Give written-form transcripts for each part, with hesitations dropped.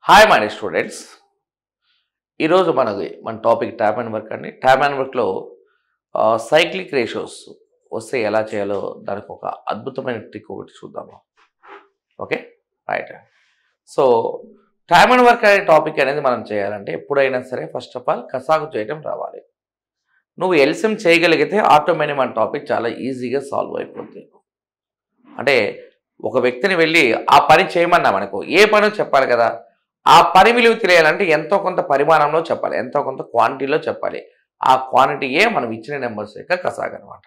Hi my students, ఈరోజు మన topic tab and work అండి. ట్యాబ్ అండ్ వర్క్లో సైక్లిక్ రేషియోస్ వస్తే ఎలా చేయాలో దానికి ఒక అద్భుతమైన ట్రిక్ ఒకటి చూద్దాము. Okay, right. So tab and work అనే టాపిక్ అనేది మనం చేయాలంటే ఎప్పుడైనా సరే ఫస్ట్ ఆఫ్ ఆల్ కసాగు చేయడం రావాలి. నువ్వు ఎల్సిఎం చేయగలిగితే ఆటోమేటిక్ మన టాపిక్ చాలా ఈజీగా సాల్వ్ అయిపోతుంది. అంటే ఒక వ్యక్తిని వెళ్ళి ఆ పని చేయమన్నా మనకు ఏ పనో చెప్పాలి కదా. ఆ పని విలువ తెలియాలంటే ఎంతో కొంత పరిమాణంలో చెప్పాలి, ఎంతో కొంత క్వాంటిటీలో చెప్పాలి. ఆ క్వాంటిటీయే మనం ఇచ్చిన నెంబర్స్ యొక్క కసాగు అనమాట.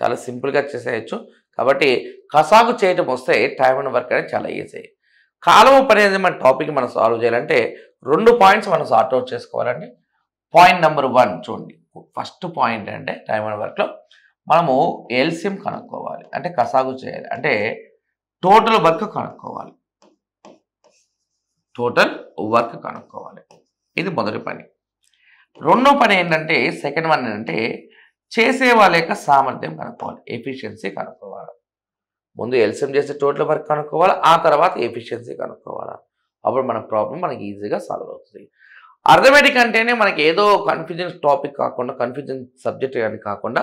చాలా సింపుల్గా చేసేయచ్చు. కాబట్టి కసాగు చేయటం వస్తే టైమ్ అండ్ వర్క్ అనేది చాలా ఈజీ. కాలువ పని అనేది మన టాపిక్ మనం సాల్వ్ చేయాలంటే 2 పాయింట్స్ మనం సార్ట్అవుట్ చేసుకోవాలండి. పాయింట్ నెంబర్ 1 చూడండి. ఫస్ట్ పాయింట్ అంటే టైమ్ అండ్ వర్క్లో మనము ఎల్సిఎం కనుక్కోవాలి, అంటే కసాగు చేయాలి, అంటే టోటల్ వర్క్ కనుక్కోవాలి. టోటల్ వర్క్ కనుక్కోవాలి, ఇది మొదటి పని. రెండో పని ఏంటంటే సెకండ్ వన్ ఏంటంటే చేసే వాళ్ళ యొక్క సామర్థ్యం కనుక్కోవాలి, ఎఫిషియన్సీ కనుక్కోవాలి. ముందు ఎల్సిఎం చేసే టోటల్ వర్క్ కనుక్కోవాలి, ఆ తర్వాత ఎఫిషియన్సీ కనుక్కోవాలి. అప్పుడు మన ప్రాబ్లం మనకి ఈజీగా సాల్వ్ అవుతుంది. అర్థమెటిక్ అంటేనే మనకి ఏదో కన్ఫ్యూజన్ టాపిక్ కాకుండా, కన్ఫ్యూజన్ సబ్జెక్ట్ అని కాకుండా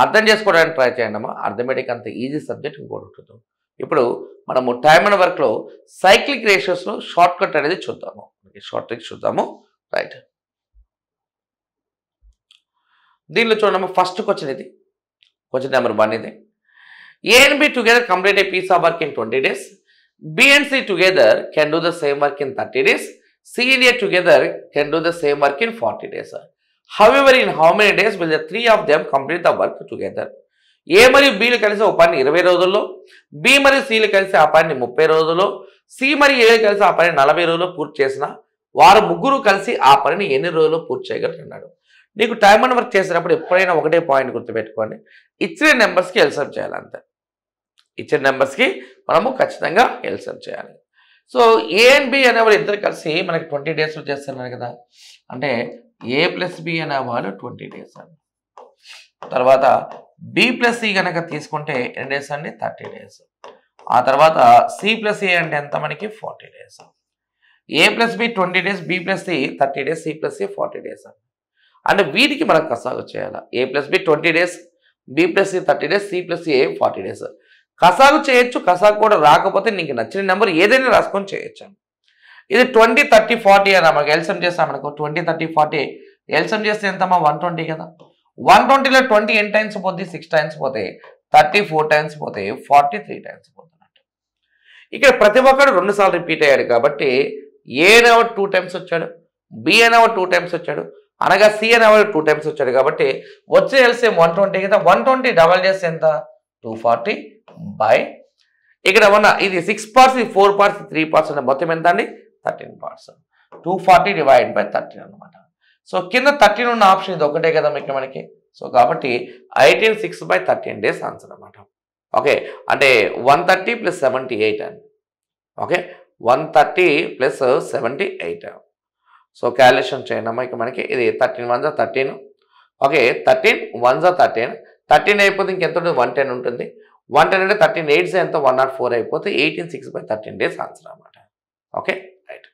అర్థం చేసుకోవడానికి ట్రై చేయండి అమ్మా. అర్థమెటిక్ అంత ఈజీ సబ్జెక్ట్ ఇంకోటి ఉంటుంది. ఇప్పుడు మనము టైమ్ అండ్ వర్క్లో సైక్లిక్ రేషియోస్లో షార్ట్ కట్ అనేది చూద్దాము. షార్ట్ ట్రిక్ చూద్దాము, రైట్. దీనిలో చూడమ్మా, ఫస్ట్ క్వశ్చన్ ఇది, క్వశ్చన్ నెంబర్ 1 ఇది. A and B together complete a piece of work in 20 days. B and C together can do the same work in 30 days. C and A together can do the same work in 40 days. However, in how many days will the 3 of them complete the work together? A మరియు Bలు కలిసి ఒక పని 20 రోజుల్లో, B మరియు Cలు కలిసి ఆ పని 30 రోజుల్లో, C మరియు Aలు కలిసి ఆ పని 40 రోజుల్లో పూర్తి చేసిన వారు ముగ్గురు కలిసి ఆ పనిని ఎన్ని రోజుల్లో పూర్తి చేయగలరు? నీకు టైమ్ అండ్ వర్క్ చేసినప్పుడు ఎప్పుడైనా ఒకటే పాయింట్ గుర్తుపెట్టుకోండి, ఇచ్చిన నెంబర్స్కి ఎల్సిఎం చేయాలి అంతే. ఇచ్చిన నెంబర్స్కి మనము ఖచ్చితంగా ఎల్సిఎం చేయాలి. సో ఏ అండ్ బి అనేవాళ్ళు ఇద్దరు కలిసి మనకి 20 డేస్లో చేస్తున్నారు కదా, అంటే ఏ ప్లస్ బి అనేవాళ్ళు 20 డేస్ అండి. తర్వాత బి ప్లస్ సి కనుక తీసుకుంటే ఎన్ని డేస్ అండి? 30 డేస్. ఆ తర్వాత సి ప్లస్ ఏ అంటే ఎంత మనకి? 40 days. A plus B 20 days, B plus C 30 days, C plus C 40 days అండి. అంటే వీటికి మనం కసాగు చేయాలి. A plus B 20 days, B plus C 30 days, C plus A 40 days. కసాగు చేయొచ్చు. కసాగు కూడా రాకపోతే నీకు నచ్చిన నెంబర్ ఏదైనా రాసుకొని చేయొచ్చు. ఇది 20, 30, 40 అని మనకు ఎల్సిఎం చేస్తాం. మనకు 20, 30, 40 ఎల్సిఎం చేస్తే ఎంతమ్మా? 120 కదా. 120లో 20 ఎన్ని టైమ్స్ పోతే? 6 టైమ్స్ పోతే. 30 4 టైమ్స్ పోతే. 40 3 టైమ్స్ పోతున్నట్టు. ఇక్కడ ప్రతి ఒక్కరు 2 సార్లు రిపీట్ అయ్యారు కాబట్టి ఏ అనేవాడు 2 టైమ్స్ వచ్చాడు, బి అనేవాడు 2 టైమ్స్ వచ్చాడు, అనగా సి అనేవాడు 2 టైమ్స్ వచ్చాడు. కాబట్టి వచ్చే ఎల్సిఎం 120 కదా. 120 డబల్ చేస్తే ఎంత? 240 బై ఇక్కడ ఉన్న ఇది 6 పార్ట్స్, ఇది 4 పార్ట్స్, 3 పార్ట్స్ అంటే మొత్తం ఎంత అండి? 13 పార్ట్స్. 240 డివైడ్ బై 13 అనమాట. సో కింద 13 ఉన్న ఆప్షన్ ఇది ఒకటే కదా మీకు మనకి. సో కాబట్టి 18 6 బై 13 డేస్ ఆన్సర్ అనమాట. ఓకే, అంటే 130 ప్లస్ 78 అండి. Okay, 130 plus 78. సో క్యాలిక్యులేషన్ చేయండి అమ్మా. ఇక మనకి ఇది 13 1 13. ఓకే, 13 1 13. 13 అయిపోతే ఇంకెంత ఉంటుంది? 110 ఉంటుంది. 110 అంటే 13 8 ఎంత? 104 అయిపోతే 18 6 బై 13 డేస్ ఆన్సర్ అనమాట. Okay, right.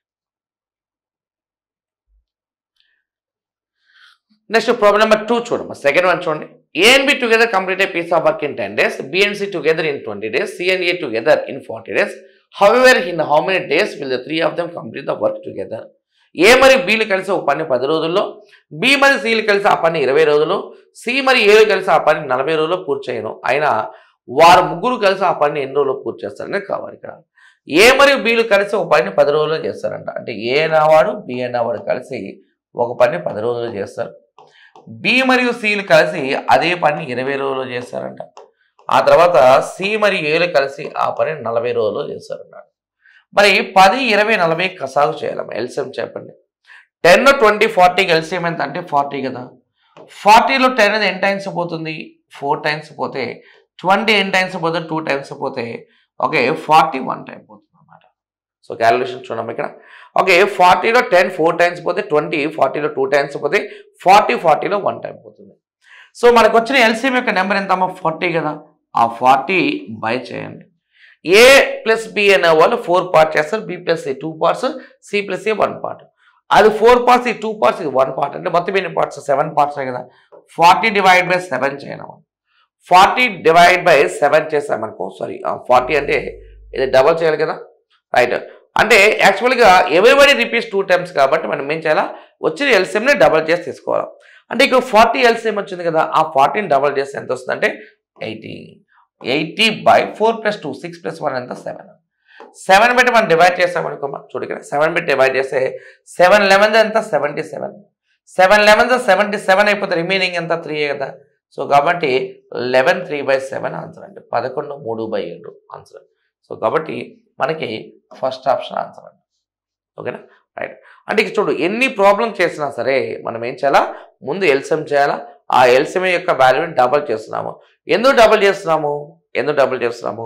Next problem number 2 చూడమ్మా. సెకండ్ వన్ చూడండి. A and B together complete a piece of work in 10 days. B and C together in 20 days. C and A together in 40 days. However in how many days will the 3 of them complete the work together? A మరియు బిలు కలిసి ఒక పని 10 రోజుల్లో, B మరియు సిలు కలిసి ఆ పని 20 రోజుల్లో, సి మరియు ఏలు కలిసి ఆ పని 40 రోజుల్లో పూర్తి చేయను. అయినా వారు ముగ్గురు కలిసి ఆ పని ఎన్ని రోజుల్లో పూర్తి చేస్తారనే కావాలి. ఇక్కడ ఏ మరియు బిలు కలిసి ఒక పని 10 రోజుల్లో చేస్తారంట. అంటే ఏ అనేవాడు బి అనేవాడు కలిసి ఒక పని 10 రోజుల్లో చేస్తారు. బి మరియు సిలు కలిసి అదే పని 20 రోజుల్లో చేస్తారంట. ఆ తర్వాత సి మరియు ఏలు కలిసి ఆ పని 40 రోజుల్లో చేస్తారంట. మరి 10 20 40 కసాగు చేయాలమ్మా. ఎల్సిఎం చెప్పండి. 10 20 40 ఎల్సిఎం ఎంత అంటే 40 కదా. 40లో 10 అనేది ఎన్ని టైమ్స్ పోతుంది? 4 టైమ్స్ పోతే. 20 ఎన్ని టైమ్స్ పోతే? 2 టైమ్స్ పోతే. ఓకే, 40 1 టైం పోతుంది అన్నమాట. సో క్యాలిక్యులేషన్ చూడమ్మా ఇక్కడ. ఓకే, 40లో 10 4 టైమ్స్ పోతే. 20 40లో 2 టైమ్స్ పోతే. 40లో 1 టైం పోతుంది. సో మనకు వచ్చిన ఎల్సిఎం యొక్క నెంబర్ ఎంతమ్మా? 40 కదా. ఆ 40 బై చేయండి. ఏ ప్లస్ బి అనే వాళ్ళు 4 పార్ట్ చేస్తారు, B plus A 2 parts, C plus A 1 part. అది 4 పార్ట్స్, ఈ 2 పార్ట్స్, ఇది 1 పార్ట్. అంటే మొత్తం ఎన్ని పార్ట్స్? 7 పార్ట్స్ కదా. 40 డివైడ్ బై 7 చేయను. 40 డివైడ్ బై 7 చేసామనుకో, సారీ 40 అంటే ఇది డబల్ చేయాలి కదా, రైట్. అంటే యాక్చువల్గా ఎవ్రీబడి రిపీట్స్ 2 టైమ్స్ కాబట్టి మనం ఏం చేయాలా, వచ్చిన ఎల్సిఎంని డబల్ చేసి తీసుకోవాలి. అంటే ఇక్కడ 40 ఎల్సిఎం వచ్చింది కదా, ఆ 40ని డబల్ చేస్తే ఎంత వస్తుందంటే 80. 80 బై 4 ప్లస్ 2, 6 ప్లస్ 1 ఎంత 7. 7 పెట్టి మనం డివైడ్ చేస్తామనుకో, చూడు ఇక్కడ 7 పెట్టి డివైడ్ చేస్తే 7 11 ఎంత 77. 7 11 77 అయిపోతే రిమైనింగ్ ఎంత 3 కదా. సో కాబట్టి 11 3/7 ఆన్సర్ అండి. 11 3/7 ఆన్సర్. సో కాబట్టి మనకి ఫస్ట్ ఆప్షన్ ఆన్సర్ అండి. ఓకేనా, రైట్. అంటే ఇక చూడు, ఎన్ని ప్రాబ్లమ్ చేసినా సరే మనం ఏం చేయాలా, ముందు ఎల్సిఎం చేయాలా. ఆ ఎల్సిఎం యొక్క వాల్యూని డబల్ చేస్తున్నాము. ఎందుకు డబల్ చేస్తున్నాము?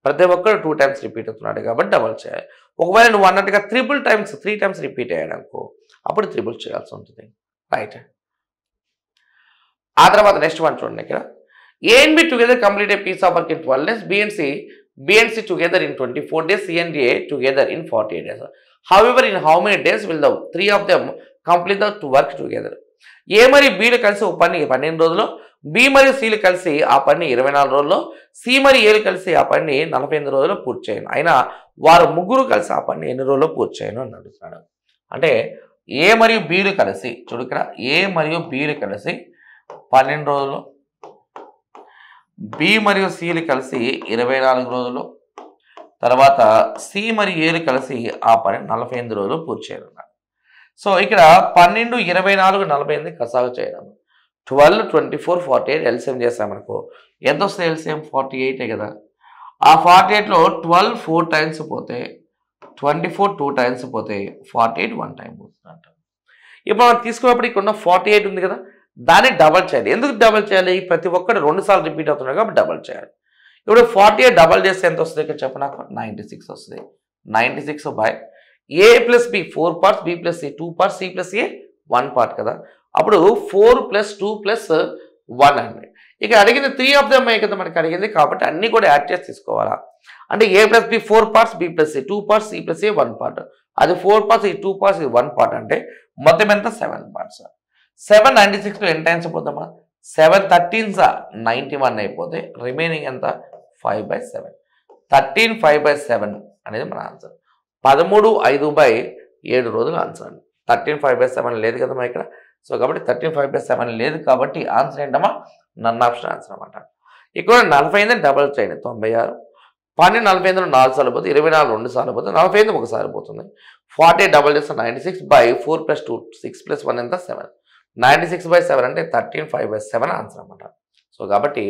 ప్రతి ఒక్కరు 2 టైమ్స్ రిపీట్ అవుతున్నాడు కాబట్టి డబల్ చేయాలి. ఒకవేళ నువ్వు అన్నట్టుగా 3 టైమ్స్ రిపీట్ అయ్యాడు అనుకో, అప్పుడు ట్రిపుల్ చేయాల్సి ఉంటుంది, రైట్. ఆ తర్వాత నెక్స్ట్ వన్ చూడండి ఇక్కడ. A and B together complete a piece of work in 12 days, B and C together in 24 days, C and A together in 48 days. However, in how many days will the 3 of them complete the work together? ఏ మరియు బీలు కలిసి ఒక పని 12 రోజుల్లో, B మరియు సిలు కలిసి ఆ పని 24 రోజుల్లో, సి మరియు ఏలు కలిసి ఆ పని 48 రోజుల్లో పూర్తి చేయను. అయినా వారు ముగ్గురు కలిసి ఆ పని ఎన్ని రోజుల్లో పూర్తి చేయను అని అడుగుతున్నాడు. అంటే ఏ మరియు బీలు కలిసి, చూడు ఇక్కడ, ఏ మరియు బీలు కలిసి 12 రోజుల్లో, బి మరియు సిలు కలిసి 24 రోజులు, తర్వాత సి మరియు ఏలు కలిసి ఆ పని 48 రోజులు పూర్తి చేయనున్నాడు. సో ఇక్కడ 12, 24, 48 కసాగు చేయడం. 12, 24, 48 ఎల్సిఎం చేసామనుకో ఎంత వస్తుంది? ఎల్సిఎం 48 కదా. ఆ 48లో 12 4 టైమ్స్ పోతే, 24 2 టైమ్స్ పోతే, 48 1 టైం పోతుందంట. ఇప్పుడు మనం తీసుకున్నప్పుడు ఇక్కడ ఉన్న 48 ఉంది కదా, దాన్ని డబల్ చేయాలి. ఎందుకు డబల్ చేయాలి? ప్రతి ఒక్కటి 2 సార్లు రిపీట్ అవుతున్నాయి కాబట్టి డబల్ చేయాలి. ఇప్పుడు 48 డబల్ చేస్తే ఎంత వస్తుంది? ఇక్కడ చెప్పు నాకు. 96 వస్తుంది. 96 by A plus B 4 parts, B plus C 2 parts, C plus A 1 part కదా. అప్పుడు 4 + 2 + 1 అండి. ఇక అడిగింది 3 ఆఫ్ దమ్ కదా మనకి అడిగింది, కాబట్టి అన్నీ కూడా యాడ్ చేసి తీసుకోవాలా. అంటే A plus B 4 parts, B plus C 2 parts, C plus A 1 part. అది 4 పార్ట్స్, ఈ 2 పార్ట్స్, ఇది 1 పార్ట్. అంటే మొత్తం ఎంత? 7 పార్ట్స్. 7 96లో ఎన్ని టైమ్స్ పోతామా? 7 13s 91 అయిపోతే రిమైనింగ్ ఎంత? 5/7. 13 5/7 అనేది మన ఆన్సర్. 13 5/7 రోజులు ఆన్సర్ అండి. 13 5/7 లేదు కదమ్మా ఇక్కడ. సో కాబట్టి 13 5/7 లేదు కాబట్టి ఆన్సర్ ఏంటమ్మా? నన్ ఆప్షన్ ఆన్సర్ అనమాట. ఇక్కడ 45 డబల్ చేయండి 96. 12 45లో 4 సార్లు పోతే, 24 2 సార్లు పోతే, 45 1 సారి పోతుంది. 48 డబల్ చేస్తే 96 బై 4 + 2 6 + 1 ఎంత? 7. 96/7 అంటే 13 5/7 ఆన్సర్ అనమాట. సో కాబట్టి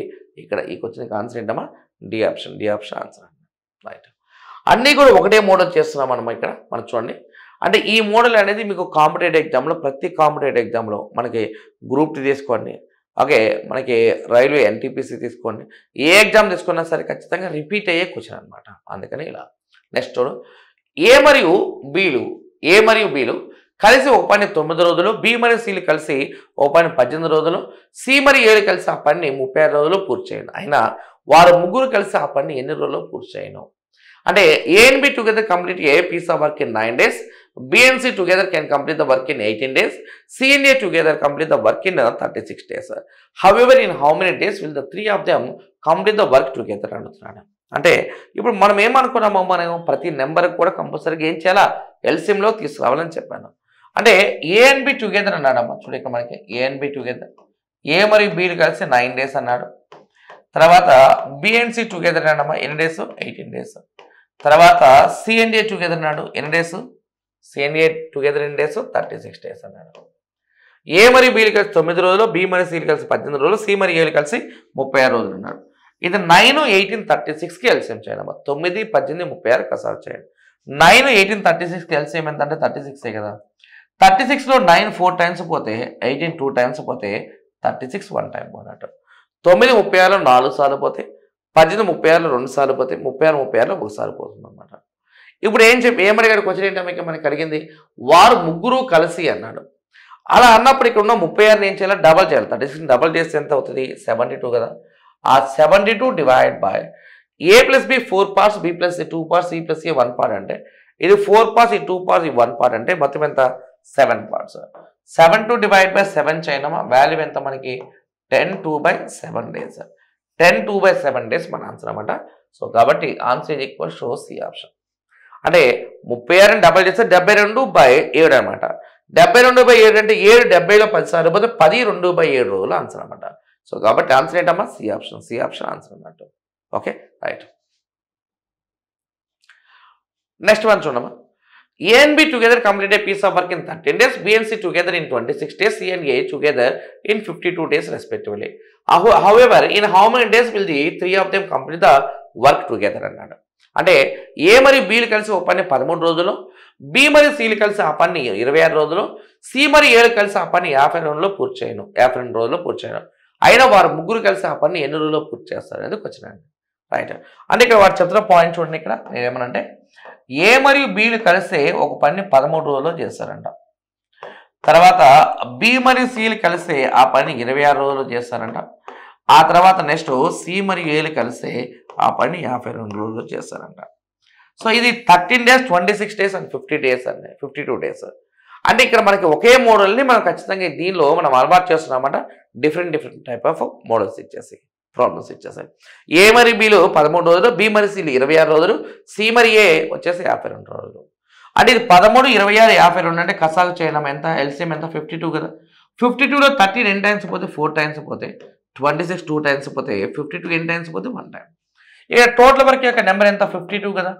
ఇక్కడ ఈ క్వశ్చన్కి ఆన్సర్ ఏంటమ్మా? డి ఆప్షన్ ఆన్సర్ అండి, రైట్. అన్నీ కూడా ఒకటే మోడల్ చేస్తున్నాం మనం ఇక్కడ. మనం చూడండి, అంటే ఈ మోడల్ అనేది మీకు కాంపిటేటివ్ ఎగ్జామ్లో, ప్రతి కాంపిటేటివ్ ఎగ్జామ్లో మనకి గ్రూప్ 2 తీసుకోండి, ఓకే, మనకి రైల్వే ఎన్టీపీసీ తీసుకోండి, ఏ ఎగ్జామ్ తీసుకున్నా సరే ఖచ్చితంగా రిపీట్ అయ్యే క్వశ్చన్ అనమాట. అందుకని ఇలా. నెక్స్ట్ చూడు, ఏ మరియు బీలు కలిసి ఒక పని 9 రోజులు, బి మరియు సిలు కలిసి ఒక పని 18 రోజులు, సి మరియు ఏలు కలిసి ఆ పని 36 రోజులు పూర్తి చేయండి. అయినా వారు ముగ్గురు కలిసి ఆ పని ఎన్ని రోజుల్లో పూర్తి చేయను? అంటే A and B together complete a piece of work in 9 days, B and C together can complete the work in 18 days, C and A together complete the work in 36 days. However in how many days will the 3 of them complete the work together అంటున్నాడు. అంటే ఇప్పుడు మనం ఏమనుకున్నామో, మనం ప్రతి నెంబర్కి కూడా కంపల్సరీగా ఏం చేయాలా? ఎల్సిఎంలో తీసుకురావాలని చెప్పాను. అంటే ఏ అండ్ బి టుగెదర్ అన్నాడమ్మా. చూడు ఇక్కడ మనకి A and B together, A మరియు బీలు కలిసి 9 days అన్నాడు. తర్వాత బి అండ్ సి టుగెదర్ అన్నాడమ్మా, ఎన్ని డేస్? 18 days. తర్వాత సి అండ్ ఏ టుగెదర్ అన్నాడు, ఎన్ని days? C and A together ఎన్ని డేస్? 36 days అన్నాడు. ఏ మరియు బీలు కలిసి 9 రోజులు, బి మరియు సిలు కలిసి 18 రోజులు, సి మరియు ఏలు కలిసి 36 రోజులు అన్నాడు. ఇది 9 18 36కి ఎల్సిఎం చేయాలమ్మా. 9 18 36 కసారు చేయండి. 9 18 36కి ఎల్సిఎం ఎంత అంటే 36 కదా. 36లో 9 4 టైమ్స్ పోతే, 18 2 టైమ్స్ పోతే, 36 1 టైం పోయినట్టు. 9 36లో 4 సార్లు పోతే, 18 36లో 2 సార్లు పోతే, 36 36లో 1 సారి పోతుంది అనమాట. ఇప్పుడు ఏమడిగాడు క్వశ్చన్ ఏంటో మనకి అడిగింది, వారు ముగ్గురు కలిసి అన్నాడు. అలా అన్నప్పుడు ఇక్కడ ఉన్న 36 ఏం చేయాలి? డబల్ చేయాలి. 36 డబల్ చేస్తే ఎంత అవుతుంది? 72 కదా. ఆ 72 divide by A plus B 4 parts, B plus C 2 parts, C plus C 1 part అంటే ఇది 4 పార్ట్స్, ఈ 2 పార్ట్స్, ఈ 1 పార్ట్ అంటే మొత్తం ఎంత 7 పార్ట్స్. 7 డివైడ్ బై 7 చేయనమా వాల్యూ ఎంత మనకి 10/2/7 డేస్. 10/2/7 డేస్ మన ఆన్సర్ అనమాట. సో కాబట్టి answer is equal to C option. అంటే 36 డబల్ చేస్తే 72/7 అనమాట. 72/7 అంటే 7 70లో 10 సార్లు పోతే 10 2/7 రోజులు ఆన్సర్ అనమాట. సో కాబట్టి ఆన్సర్ ఏంటమ్మా C option. C option answer అన్నట్టు. Okay right. నెక్స్ట్ వన్ చూడమ్మా. A and B together complete a piece of work in 13 days, B and C together in 26 days, C and A together in 52 days respectively. However, in how many days will the three of them complete the work together అన్నాడు. అంటే ఏ మరియు బీలు కలిసి ఒక పని 13 రోజులు, B మరియు సిలు కలిసి ఆ పని 26 రోజులు, సి మరియు ఏలు కలిసి ఆ పని 52 పూర్తి చేయను, 52 రోజుల్లో పూర్తి చేయను. అయినా వారు ముగ్గురు కలిసి ఆ పని ఎన్ని రోజుల్లో పూర్తి చేస్తారు అనేది క్వశ్చన్ అండి. రైట్. అంటే ఇక్కడ వారు చెప్తున్న పాయింట్ చూడండి. ఇక్కడ నేనేమనంటే ఏ మరియు బీలు కలిసి ఒక పని 13 రోజుల్లో చేస్తారంట. తర్వాత బి మరియు సిలు కలిసి ఆ పని 26 రోజుల్లో చేస్తారంట. ఆ తర్వాత నెక్స్ట్ సి మరియు ఏలు కలిసి ఆ పని 52 రోజుల్లో చేస్తారంట. సో ఇది 13 days, 26 days అండ్ 50 days అండి, 52 days. అంటే ఇక్కడ మనకి ఒకే మోడల్ని మనం ఖచ్చితంగా దీనిలో మనం అలవాటు చేస్తున్నామంట. డిఫరెంట్ టైప్ ఆఫ్ మోడల్స్ ఇచ్చేసి ప్రాబ్లమ్స్ ఇచ్చేసాయి. ఏ మరి బీలు 13 రోజులు, బి మరి సిలు 26 రోజులు, సి మరి ఏ వచ్చేసి 52 రోజులు. అంటే ఇది 13, 26, 52 అంటే కసాగు చేయడం ఎంత, ఎల్సిఎం ఎంత 52 కదా. 52లో 13 ఎన్ని టైమ్స్ పోతే 4 టైమ్స్ పోతే, 26 2 టైమ్స్ పోతే, 52 ఎన్ని టైమ్స్ పోతే 1 టైం. ఇక టోటల్ వరకు యొక్క నెంబర్ ఎంత 52 కదా.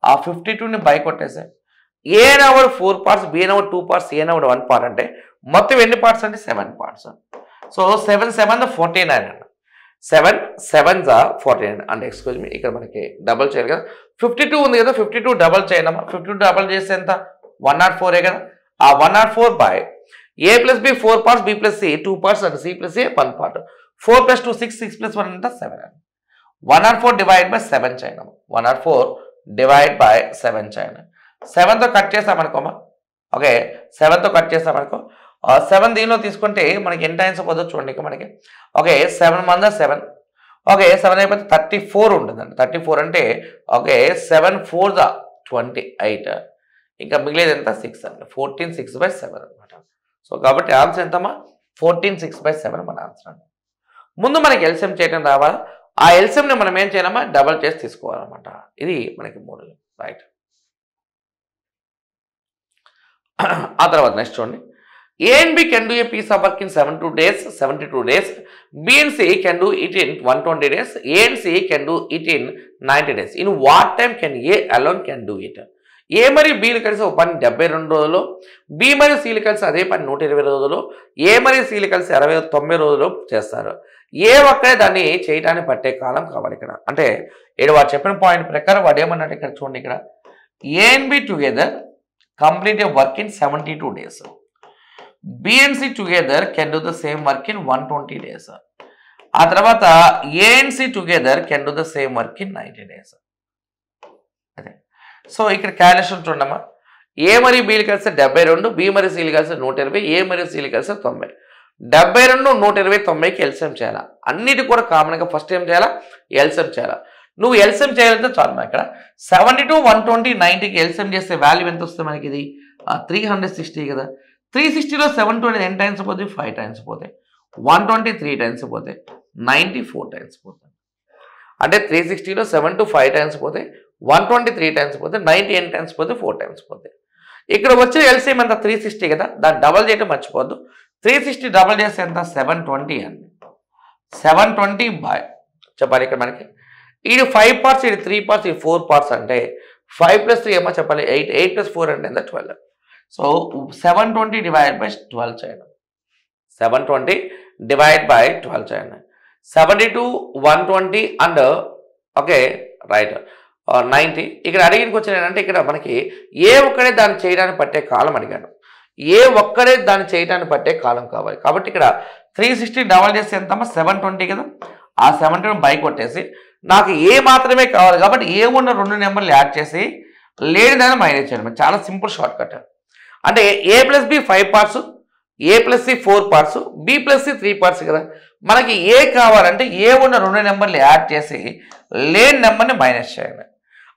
ఆ 52ని బై కొట్టేసాయి. ఏ నవర్ 4 పార్ట్స్, బి నవర్ 2 పార్ట్స్, ఏ నవర్ 1 పార్ట్ అంటే మొత్తం ఎన్ని పార్ట్స్ అంటే 7 పార్ట్స్. సో 7 7 49 అండి. 7 7 49 అంటే ఎక్స్క్యూజ్ మీ ఇక్కడ మనకి డబల్ చేయాలి కదా. 52 ఉంది కదా, 52 డబల్ చేయనమ్మా. 52 డబల్ చేస్తే ఎంత 104 కదా. ఆ 104 by A plus B 4 parts, B plus C 2 parts and C plus A 1 part. 4 + 2 6, 6 + 1 అంటే 7 అండి. 104 డివైడ్ బై 7 చేయనమ్మా. 104 డివైడ్ బై 7 చేయండి. 7తో కట్ చేస్తామనుకోమా. ఓకే 7తో కట్ చేస్తామనుకో. 7 దీనిలో తీసుకుంటే మనకి ఎన్ని టైమ్స్ పోతుందో చూడండి. ఇక మనకి ఓకే 7 మంది 7. ఓకే 7 అయిపోతే 34 ఉంటుందండి. 34 అంటే ఓకే 7 4 28. ఇంకా మిగిలేదు ఎంత 6 అండి. 14 6/7 అనమాట. సో కాబట్టి ఆన్సర్ ఎంతమ్మా 14 6/7 మన ఆన్సర్ అండి. ముందు మనకి ఎల్సిఎం చేయడం రావాలి. ఆ ఎల్సిఎంని మనం ఏం చేయాలమ్మా డబల్ చేసి తీసుకోవాలన్నమాట. ఇది మనకి మోడల్. రైట్. ఆ తర్వాత నెక్స్ట్ చూడండి. A and B can do a piece of work in 72 days. B and C can do it in 120 days. A and C can do it in 90 days. In what time can A alone can do it? A మరియు బీలు కలిసి ఒక పని 72 రోజులు, B మరియు సిలు కలిసి అదే పని 120 రోజులు, ఏ మరియు సిలు కలిసి 90 రోజులు చేస్తారు. ఏ ఒక్కడే దాన్ని చేయడానికి పట్టే కాలం కావాలి ఇక్కడ. అంటే ఇక్కడ వాడు చెప్పిన పాయింట్ ప్రకారం వాడు ఏమన్నట్టు ఇక్కడ చూడండి. ఇక్కడ A and B together complete a work in 72 days. B and C together can do the same work in 120 days. ఆ తర్వాత A and C together can do the same work in 90 days. అదే. So ఇక్కడ calculation చూడమ్మా. ఏ మరియు బీలు కలిసి 72, B మరియు సిలు కలిసి 120, ఏ మరియు సిలు కలిసి 90. 72 120 90కి ఎల్సిఎం చేయాలా. అన్నిటి కూడా కామన్గా ఫస్ట్ ఏం చేయాలా ఎల్సిఎం చేయాలా. నువ్వు ఎల్సిఎం చేయాలంటే చాలు. ఇక్కడ 72 120 90కి ఎల్సిఎం చేస్తే వాల్యూ ఎంత వస్తుంది మనకి? ఇది 360 కదా. 360లో 720 ఎన్ని టైమ్స్ పోతే 5 టైమ్స్ పోతాయి. 120 3 టైమ్స్ పోతాయి. 90 4 టైమ్స్ పోతాయి. అంటే 360లో 7 to 5 టైమ్స్ పోతాయి. 120 3 టైమ్స్ పోతే 90 ఎన్ని టైమ్స్ పోతే 4 టైమ్స్ పోతాయి. ఇక్కడ వచ్చే ఎల్సిఎం ఎంత 360 కదా. దాన్ని డబల్ చేయడం మర్చిపోద్దు. 360 డబల్ చేస్తే ఎంత 720 అండి. 720 బై చెప్పాలి ఇక్కడ మనకి. ఇది 5 పార్ట్స్, ఇది 3 పార్ట్స్, ఇది 4 పార్ట్స్ అంటే 5 + 3 ఏమో చెప్పాలి 8, 8 + 4 అంటే ఎంత 12. సో 720 డివైడ్ బై 12 చేయండి. 720 డివైడ్ బై 12 చేయండి. 72 120 అండ్ ఓకే రైట్ 90. ఇక్కడ అడిగిన క్వశ్చన్ ఏంటంటే ఇక్కడ మనకి ఏ ఒక్కడే దాన్ని చేయడానికి పట్టే కాలం అడిగాను. ఏ ఒక్కడే దాన్ని చేయడానికి పట్టే కాలం కావాలి. కాబట్టి ఇక్కడ 360 డబల్ చేస్తే ఎంతమ్మా 720 కదా. ఆ 720 బై కొట్టేసి నాకు ఏ మాత్రమే కావాలి కాబట్టి ఏ ఉన్న 2 నెంబర్లు యాడ్ చేసి లేని దాన్ని మైనస్ చేయడం. చాలా సింపుల్ షార్ట్ కట్. అంటే A + B 5 parts, A + C 4 parts, B + C 3 parts కదా. మనకి ఏ కావాలంటే ఏ ఉన్న 2 నెంబర్లు యాడ్ చేసి లేని నెంబర్ని మైనస్ చేయాలి.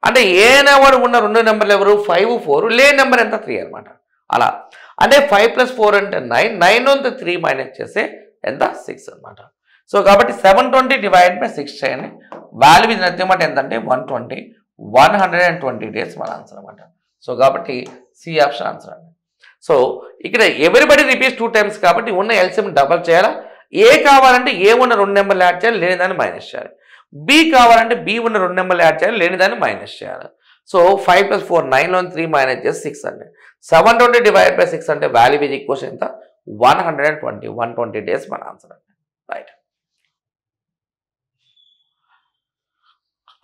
అంటే ఏ నెంబర్ ఉన్న 2 నెంబర్లు ఎవరు 5, 4, లేని నెంబర్ ఎంత 3 అనమాట. అలా అంటే 5 + 4 అంటే 9, 9 నుంచి 3 మైనస్ చేస్తే ఎంత 6 అనమాట. సో కాబట్టి 720 / 6 చేయండి. వాల్యూ ఇది నథింగ్ బట్ ఎంతంటే 120, 120 డేస్ మన ఆన్సర్ అనమాట. సో కాబట్టి సి ఆప్షన్ ఆన్సర్ అండి. సో ఇక్కడ ఎవ్రీబడి రిపీట్స్ 2 టైమ్స్ కాబట్టి ఉన్న ఎల్సిఎం డబల్ చేయాలా. ఏ కావాలంటే ఏ ఉన్న 2 నెంబర్లు యాడ్ చేయాలి, లేని దాన్ని మైనస్ చేయాలి. బి కావాలంటే బి ఉన్న 2 నెంబర్లు యాడ్ చేయాలి, లేని దాన్ని మైనస్ చేయాలి. సో 5 + 4 9లో 3 మైనస్ చేసి 6 అండి. 720 / 6 అంటే వాల్యూ ఈజ్ ఈక్వల్స్ ఎంత 120 డేస్ మన ఆన్సర్ అండి. రైట్.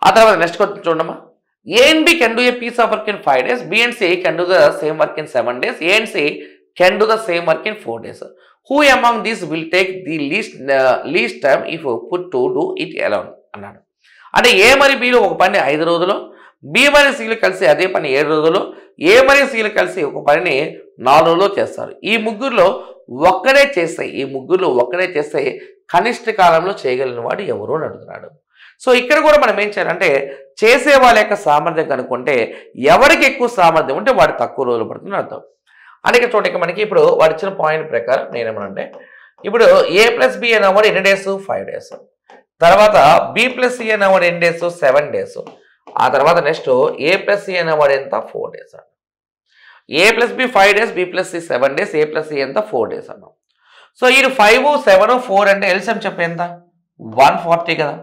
ఆ తర్వాత నెక్స్ట్ క్వశ్చన్ చూడమ్మా. A and B can do a piece of work in 5 days. B and C can do the same work in 7 days. A and C can do the same work in 4 days. Who among these will take the least time if put to do it alone అన్నాడు. అంటే ఏ మరియు below ఒక పని 5 రోజులు, B మరియు సిలు కలిసి అదే పని 7 రోజులు, ఏ మరియు సిలు కలిసి ఒక పనిని 4 రోజుల్లో చేస్తారు. ఈ ముగ్గురులో ఒక్కడే చేస్తే కనిష్ట కాలంలో చేయగలిగిన వాడు ఎవరు అని అడుగుతున్నాడు. సో ఇక్కడ కూడా మనం ఏం చేయాలంటే చేసే వాళ్ళ యొక్క సామర్థ్యం కనుక్కుంటే ఎవరికి ఎక్కువ సామర్థ్యం ఉంటే వాడు తక్కువ రోజులు పడుతుంది అర్థం. అంటే ఇక్కడ చూడండి, మనకి ఇప్పుడు వాడు ఇచ్చిన పాయింట్ ప్రకారం నేనేమనంటే ఇప్పుడు A + B అనేవాడు ఎన్ని డేస్ 5 డేస్, తర్వాత B + C అనేవాడు ఎన్ని డేస్ 7 డేస్, ఆ తర్వాత నెక్స్ట్ A + C అనేవాడు ఎంత 4 డేస్ అన్న. A + B 5 days, B + C 7 days, A + C ఎంత 4 డేస్ అన్నాం. సో ఈ 5, 7, 4 అంటే ఎల్సిఎం చెప్పే ఎంత 140 కదా.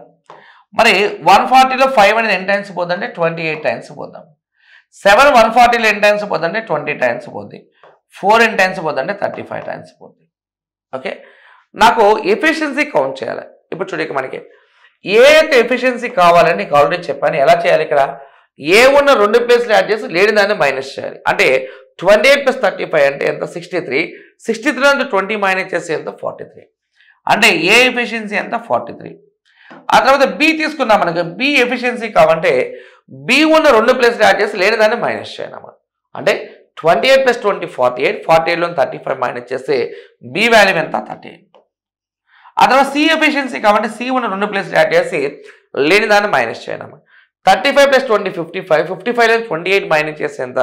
మరి 140లో 5 అనేది ఎన్ని టైమ్స్ పోతుందంటే 28 టైమ్స్ పోతాం. 7 140లో ఎన్ని టైమ్స్ పోతుందంటే 20 టైమ్స్ పోతుంది. 4 ఎన్ని టైమ్స్ పోతుందంటే 35 టైమ్స్ పోతుంది. ఓకే, నాకు ఎఫిషియన్సీ కౌంట్ చేయాలి. ఇప్పుడు చూడక మనకి ఏ యొక్క ఎఫిషియన్సీ కావాలని నీకు ఆల్రెడీ చెప్పాను. ఎలా చేయాలి, ఇక్కడ ఏ ఉన్న 2 ప్లేస్లు యాడ్ చేసి లేని దాన్ని మైనస్ చేయాలి. అంటే 28 + 35 అంటే ఎంత 63, 63 నుంచి 20 మైనస్ చేస్తే ఎంత 43. అంటే ఏ ఎఫిషియన్సీ ఎంత 43. ఆ తర్వాత బి తీసుకున్నాం. మనకి బి ఎఫిషియన్సీ కావాలంటే బి ఉన్న 2 ప్లేస్లు యాడ్ చేసి లేని దాన్ని మైనస్ చేయాలి. అంటే 28 + 20 48, 48లో 35 మైనస్ చేస్తే బి వాల్యూ ఎంత 38. ఆ తర్వాత సి ఎఫిషియన్సీ కావాలంటే సి ఉన్న 2 ప్లేస్లు యాడ్ చేసి లేని దాన్ని మైనస్ చేయాలి. 35 + 20 55, 55లో 28 మైనస్ చేస్తే ఎంత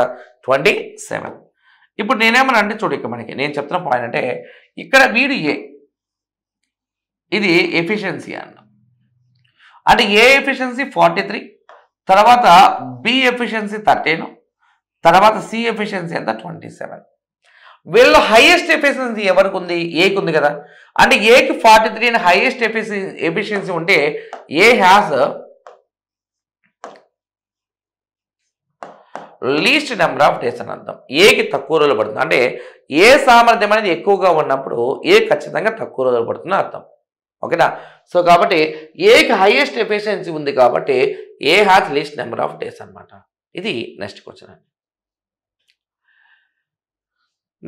27. ఇప్పుడు నేనేమన్నా అంటే చూడు, ఇక్కడ మనకి నేను చెప్తున్న పాయింట్ అంటే ఇక్కడ వీడు ఏ ఇది ఎఫిషియన్సీ అన్న. అంటే ఏ ఎఫిషియన్సీ 43, తర్వాత బి ఎఫిషియన్సీ 13, తర్వాత సి ఎఫిషియన్సీ ఎంత 27. వీళ్ళు హైయెస్ట్ ఎఫిషియన్సీ ఎవరికి ఉంది, ఏకి ఉంది కదా. అంటే ఏకి 43 అని హైయెస్ట్ ఎఫిషియన్సీ ఉంటే ఏ has least number of days అని అర్థం. ఏకి తక్కువ రోజులు పడుతుంది. అంటే ఏ సామర్థ్యం అనేది ఎక్కువగా ఉన్నప్పుడు ఏ ఖచ్చితంగా తక్కువ రోజులు పడుతుంది అర్థం. ఓకేనా. సో కాబట్టి ఏకి హైయెస్ట్ ఎఫిషియన్సీ ఉంది కాబట్టి ఏ has least number of days అనమాట. ఇది నెక్స్ట్ క్వశ్చన్ అండి.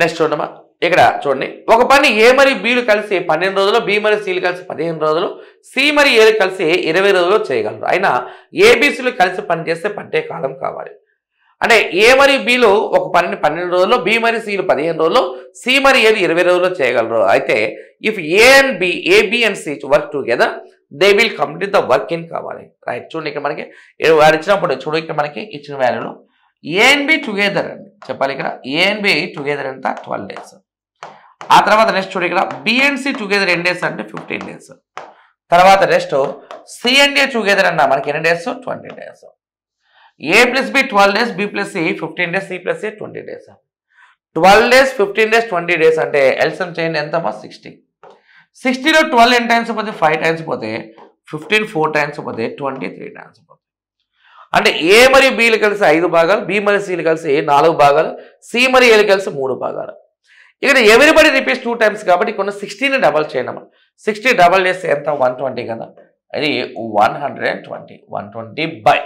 నెక్స్ట్ చూడమ్మా, ఇక్కడ చూడండి, ఒక పని ఏ మరియు బీలు కలిసి 12 రోజులు, బి మరియు సిలు కలిసి 15 రోజులు, సి మరియు ఏలు కలిసి 20 రోజులు చేయగలరు. అయినా ఏబిసిలు కలిసి పని చేస్తే పట్టే కాలం కావాలి. అంటే ఏ మరియు బిలు ఒక పనిని 12 రోజుల్లో, బి మరియు సిలు 15 రోజుల్లో, సి మరియు ఏలు 20 రోజుల్లో చేయగలరు. అయితే if AB and C work together they will complete the work in కావాలి. రైట్. చూడండి, ఇక్కడ మనకి వాడు ఇచ్చినప్పుడు చూడు, ఇక్కడ మనకి ఇచ్చిన వాల్యూలో ఏ అండ్ బి టుగెదర్ అండి చెప్పాలి. ఇక్కడ ఏ అండ్ బి టుగెదర్ ఎంత 12 డేస్. ఆ తర్వాత నెక్స్ట్ చూడు, ఇక్కడ బి అండ్ సి టుగెదర్ ఎన్ని డేస్ అంటే 15 డేస్. తర్వాత next C and A together అన్న మనకి ఎన్ని days 20 days. A + B 12 days, B + C 15 days, C + A 20 days. 12 days 15 days 20 days అంటే ఎల్సిఎం చేయండి ఎంతమ్మా 60. 60లో 12 ఎన్ని టైమ్స్ పోతే 5 టైమ్స్ పోతే 15 4 టైమ్స్ పోతే 23 టైమ్స్ పోతే. అంటే ఏ మరియు బిలు కలిసి 5 భాగాలు, బి మరియు సిలు కలిసి 4 భాగాలు, సి మరియు ఏలు కలిసి 3 భాగాలు. ఇక్కడ ఎవ్రీబడి రిపీట్స్ 2 టైమ్స్ కాబట్టి ఇక్కడ 60ని డబల్ చేయండి. 60 డబల్ చేస్తే ఎంత 120 కదా. అది 120 బై